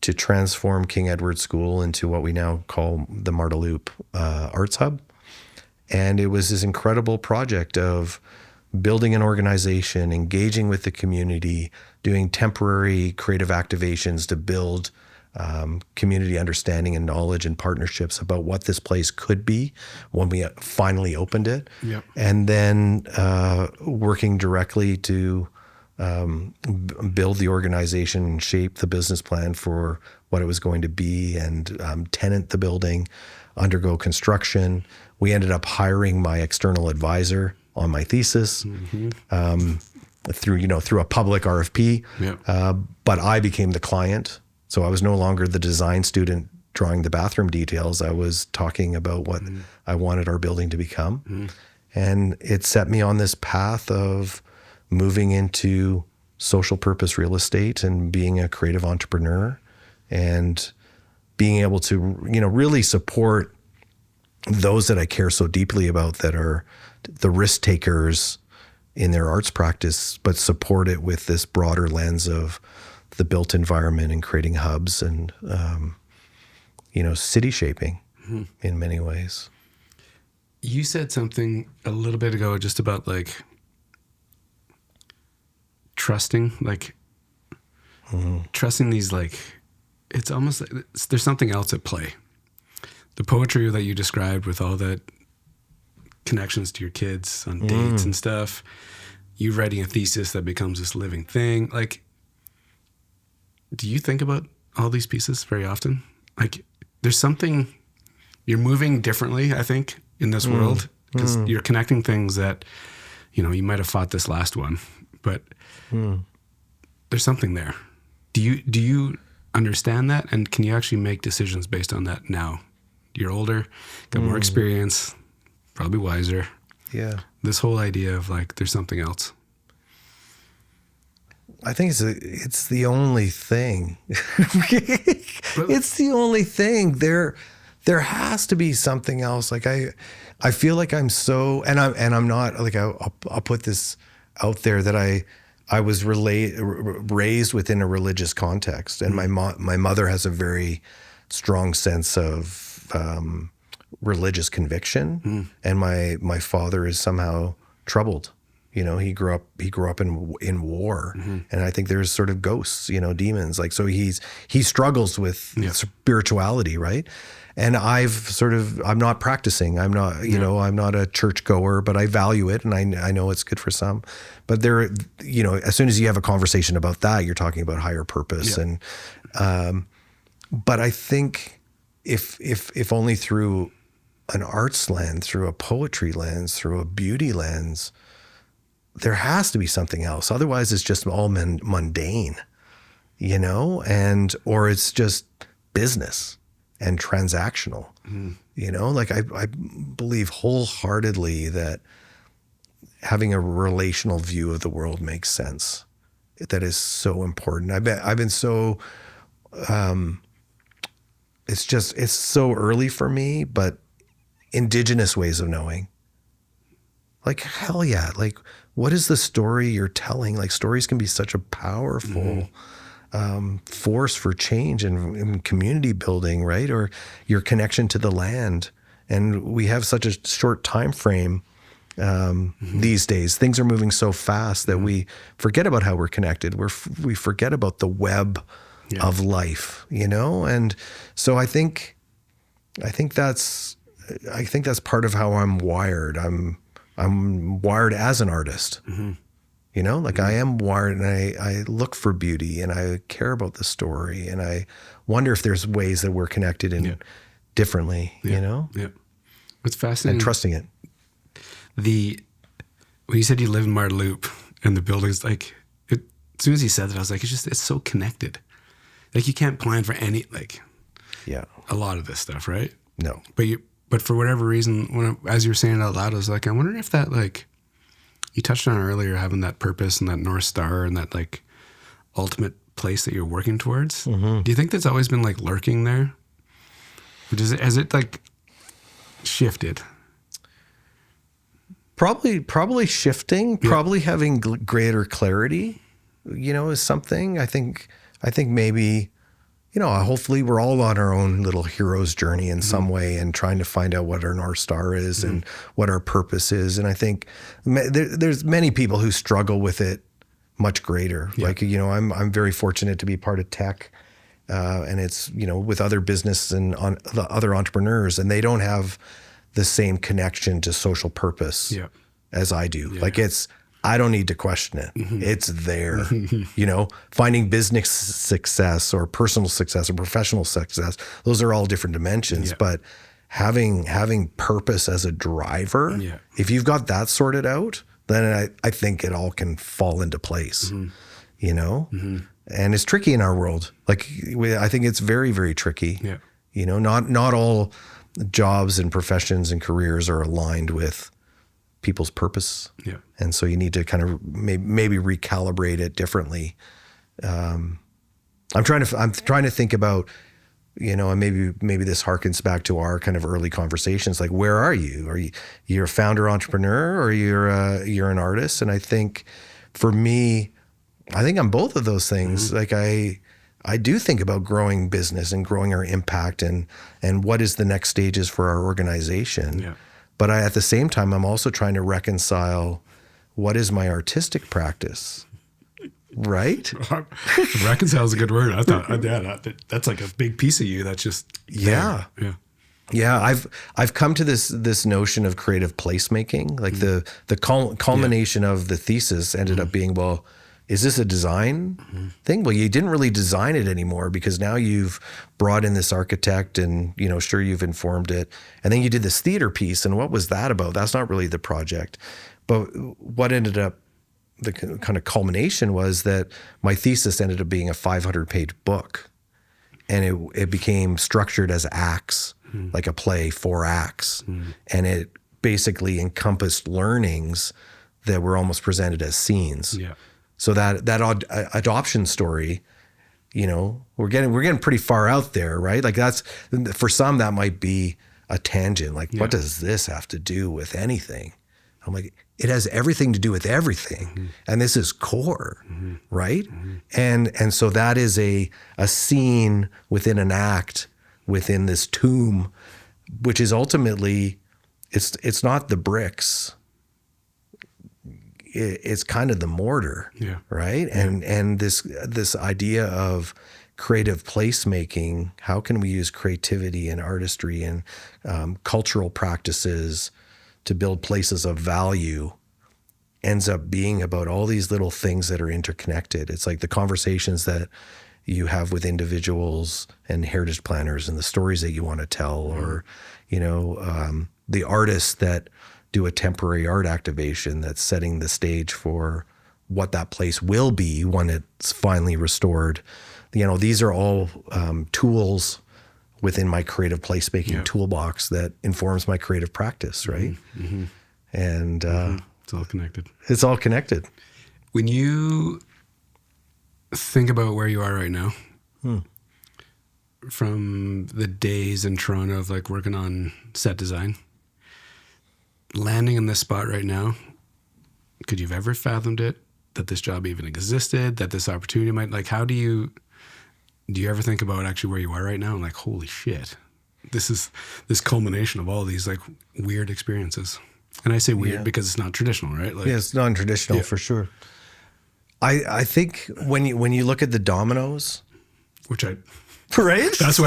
to transform King Edward School into what we now call the Marda Loop Arts Hub. And it was this incredible project of building an organization, engaging with the community, doing temporary creative activations to build community understanding and knowledge and partnerships about what this place could be when we finally opened it. Yep. And then working directly to build the organization and shape the business plan for what it was going to be and tenant the building, undergo construction. We ended up hiring my external advisor on my thesis through a public RFP. Yep. But I became the client. So I was no longer the design student drawing the bathroom details. I was talking about what I wanted our building to become. And it set me on this path of moving into social purpose real estate and being a creative entrepreneur and being able to, really support those that I care so deeply about that are the risk takers in their arts practice, but support it with this broader lens of the built environment and creating hubs and, city shaping in many ways. You said something a little bit ago just about trusting, trusting these, it's almost like there's something else at play. The poetry that you described with all that connections to your kids on dates and stuff, you writing a thesis that becomes this living thing. Do you think about all these pieces very often? There's something, you're moving differently, I think, in this world, because you're connecting things that, you might have fought this last one, but there's something there. Do you understand that? And can you actually make decisions based on that now? You're older, got more experience, probably wiser. Yeah. This whole idea of there's something else. I think it's the only thing. It's the only thing. There has to be something else. I feel like I'm so, and I'm not I'll put this out there that I was raised within a religious context, and my mother has a very strong sense of religious conviction, and my father is somehow troubled He grew up in war, and I think there's sort of ghosts, demons. Like, so he struggles with spirituality, right? And I'm not practicing. I'm not, I'm not a church goer, but I value it, and I know it's good for some. But there, as soon as you have a conversation about that, you're talking about higher purpose, and but I think if only through an arts lens, through a poetry lens, through a beauty lens, there has to be something else. Otherwise, it's just all mundane, or it's just business and transactional. Like I believe wholeheartedly that having a relational view of the world makes sense. That is so important. I've been so, it's so early for me, but indigenous ways of knowing. Like, hell yeah. Like, what is the story you're telling? Like, stories can be such a powerful force for change and community building, right? Or your connection to the land. And we have such a short time frame these days. Things are moving so fast that we forget about how we're connected. We forget about the web of life, And so I think that's part of how I'm wired. I'm wired as an artist, like I am wired, and I look for beauty, and I care about the story, and I wonder if there's ways that we're connected in differently, Yeah. It's fascinating. And trusting it. When you said you live in Marda Loop and the buildings, like as soon as you said that, I was like, it's so connected. Like you can't plan for a lot of this stuff, right? No. But for whatever reason, as you were saying it out loud, I was like, I wonder if that, like, you touched on earlier, having that purpose and that North Star and that, like, ultimate place that you're working towards. Do you think that's always been, like, lurking there? Or has it, like, shifted? Probably shifting, probably having greater clarity, is something. I think maybe, hopefully we're all on our own little hero's journey in some way and trying to find out what our North Star is and what our purpose is. And I think there's many people who struggle with it much greater. Yeah. Like, I'm very fortunate to be part of tech, and it's, with other business and the other entrepreneurs, and they don't have the same connection to social purpose as I do. Yeah. Like I don't need to question it. It's there, finding business success or personal success or professional success. Those are all different dimensions, but having purpose as a driver, if you've got that sorted out, then I think it all can fall into place, and it's tricky in our world. Like I think it's very, very tricky. Yeah. Not all jobs and professions and careers are aligned with people's purpose. Yeah. And so you need to kind of maybe recalibrate it differently. I'm trying to think about, and maybe this harkens back to our kind of early conversations. Like, where are you? You're a founder entrepreneur, or you're an artist? And I think for me, I think I'm both of those things. Like I do think about growing business and growing our impact and what is the next stages for our organization. Yeah. But at the same time, I'm also trying to reconcile what is my artistic practice, right? Reconcile is a good word. I thought, that's like a big piece of you. That's just yeah. I've come to this notion of creative placemaking. Like the culmination of the thesis ended up being, well, is this a design thing? Well, you didn't really design it anymore because now you've brought in this architect and, sure, you've informed it. And then you did this theater piece. And what was that about? That's not really the project. But what ended up, the kind of culmination was that my thesis ended up being a 500-page book. And it became structured as acts, like a play, 4 acts. And it basically encompassed learnings that were almost presented as scenes. Yeah. So that adoption story, we're getting pretty far out there, right? Like that's, for some, that might be a tangent. Like, what does this have to do with anything? I'm like, it has everything to do with everything. And this is core, right? And so that is a scene within an act, within this tomb, which is ultimately, it's not the bricks. it's kind of the mortar, Yeah. right? And this idea of creative placemaking, how can we use creativity and artistry and cultural practices to build places of value, ends up being about all these little things that are interconnected. It's like the conversations that you have with individuals and heritage planners and the stories that you want to tell, or, the artists that do a temporary art activation that's setting the stage for what that place will be when it's finally restored. These are all tools within my creative placemaking toolbox that informs my creative practice, right? Mm-hmm. And it's all connected. It's all connected. When you think about where you are right now, from the days in Toronto of like working on set design, landing in this spot right now, could you have ever fathomed it, that this job even existed, that this opportunity might, like, how do you ever think about actually where you are right now and like, holy shit, this is this culmination of all these like weird experiences? And I say weird because it's not traditional, right? Like, yeah, it's non-traditional for sure. I think when you look at the dominoes, which I right? That's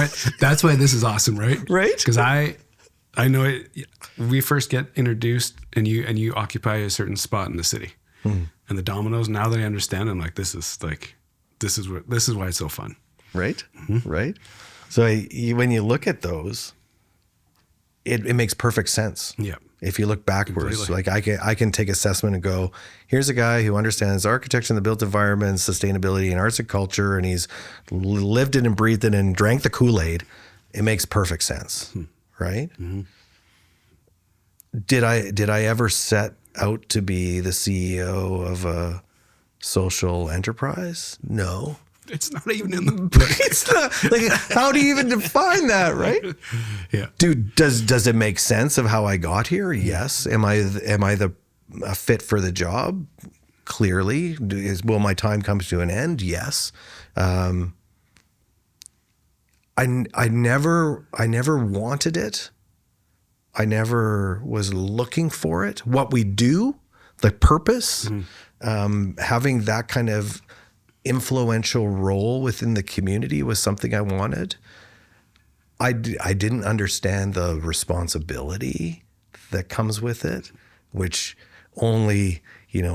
why this is awesome, right? Right? Because I know it. We first get introduced, and you occupy a certain spot in the city, and the dominoes. Now that I understand, I'm like, this is why it's so fun, right? Mm-hmm. Right. So when you look at those, it makes perfect sense. Yeah. If you look backwards, Completely. like I can take assessment and go, here's a guy who understands architecture and the built environment, sustainability and arts and culture, and he's lived it and breathed it and drank the Kool-Aid. It makes perfect sense, right? Mm-hmm. Did I ever set out to be the CEO of a social enterprise? No. It's not even in the. It's not, like, how do you even define that, right? Yeah. Dude, does it make sense of how I got here? Yes. Am I a fit for the job? Clearly. Will my time come to an end? Yes. I never wanted it. I never was looking for it. What we do, the purpose, having that kind of influential role within the community was something I wanted. I didn't understand the responsibility that comes with it, which only,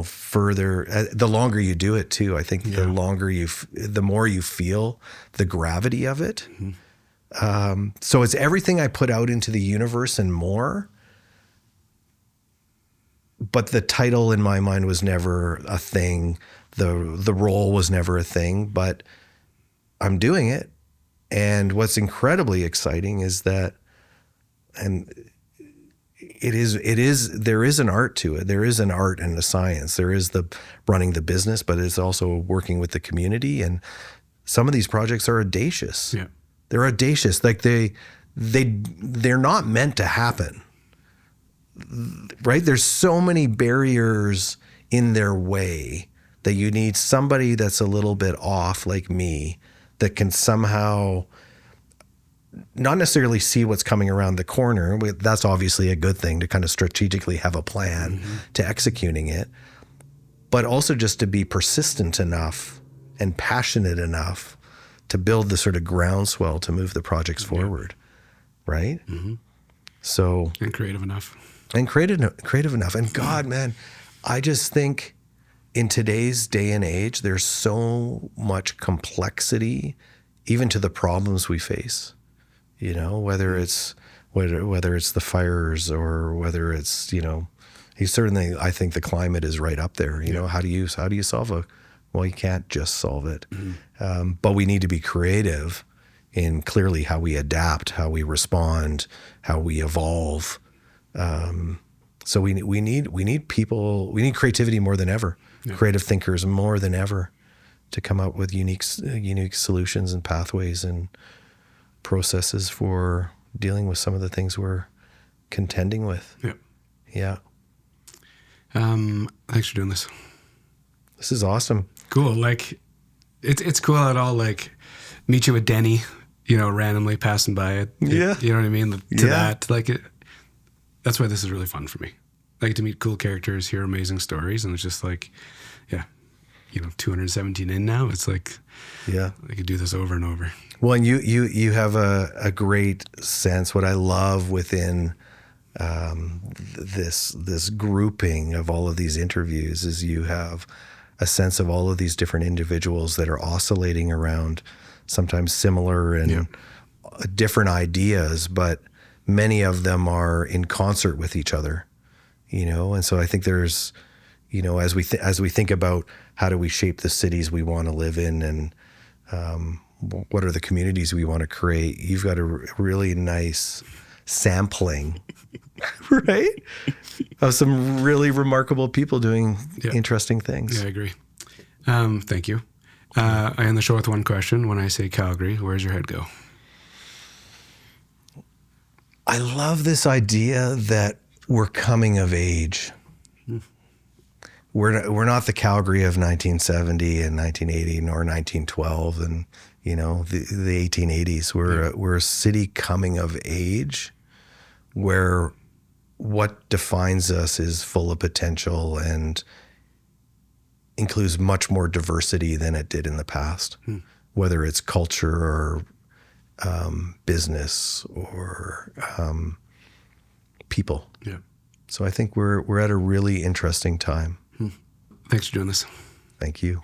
further, the longer you do it too, I think the more you feel the gravity of it. So it's everything I put out into the universe and more, but the title in my mind was never a thing. The role was never a thing, but I'm doing it. And what's incredibly exciting is that, and there is an art to it. There is an art and a science. There is the running the business, but it's also working with the community. And some of these projects are audacious. Yeah. They're audacious. Like they're not meant to happen, right? There's so many barriers in their way that you need somebody that's a little bit off, like me, that can somehow not necessarily see what's coming around the corner. That's obviously a good thing, to kind of strategically have a plan to executing it, but also just to be persistent enough and passionate enough to build the sort of groundswell to move the projects forward, right? Mm-hmm. So, and creative enough. And creative enough. And God, man, I just think in today's day and age, there's so much complexity, even to the problems we face. Whether it's the fires or whether it's I think the climate is right up there. How do you solve well, you can't just solve it, but we need to be creative in clearly how we adapt, how we respond, how we evolve. So we need people. We need creativity more than ever. Yeah. Creative thinkers more than ever to come up with unique solutions and pathways and processes for dealing with some of the things we're contending with. Yeah. Yeah. Thanks for doing this. This is awesome. Cool. Like, it's cool at all. Like, meet you with Denny, randomly passing by it. Yeah. You know what I mean? That, like, that's why this is really fun for me. I get to meet cool characters, hear amazing stories, and it's just like, yeah, 217 in now. It's like, yeah, I could do this over and over. Well, and you have a great sense. What I love within this grouping of all of these interviews is you have a sense of all of these different individuals that are oscillating around sometimes similar and different ideas, but many of them are in concert with each other, and so I think there's, as we think about how do we shape the cities we want to live in, and what are the communities we want to create, you've got a really nice sampling right, of some really remarkable people doing interesting things. Yeah, I agree. Thank you. I end the show with one question. When I say Calgary, where's your head go? I love this idea that we're coming of age. We're not the Calgary of 1970 and 1980 nor 1912 and the 1880s. We're a city coming of age, where what defines us is full of potential and includes much more diversity than it did in the past, whether it's culture or business or people. Yeah. So I think we're at a really interesting time. Thanks for doing this. Thank you.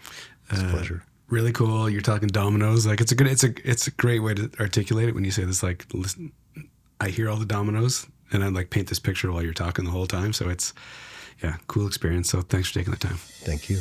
It's a pleasure. Really cool. You're talking dominoes. Like it's a great way to articulate it when you say this. Like, listen, I hear all the dominoes, and I like paint this picture while you're talking the whole time. So it's, cool experience. So thanks for taking the time. Thank you.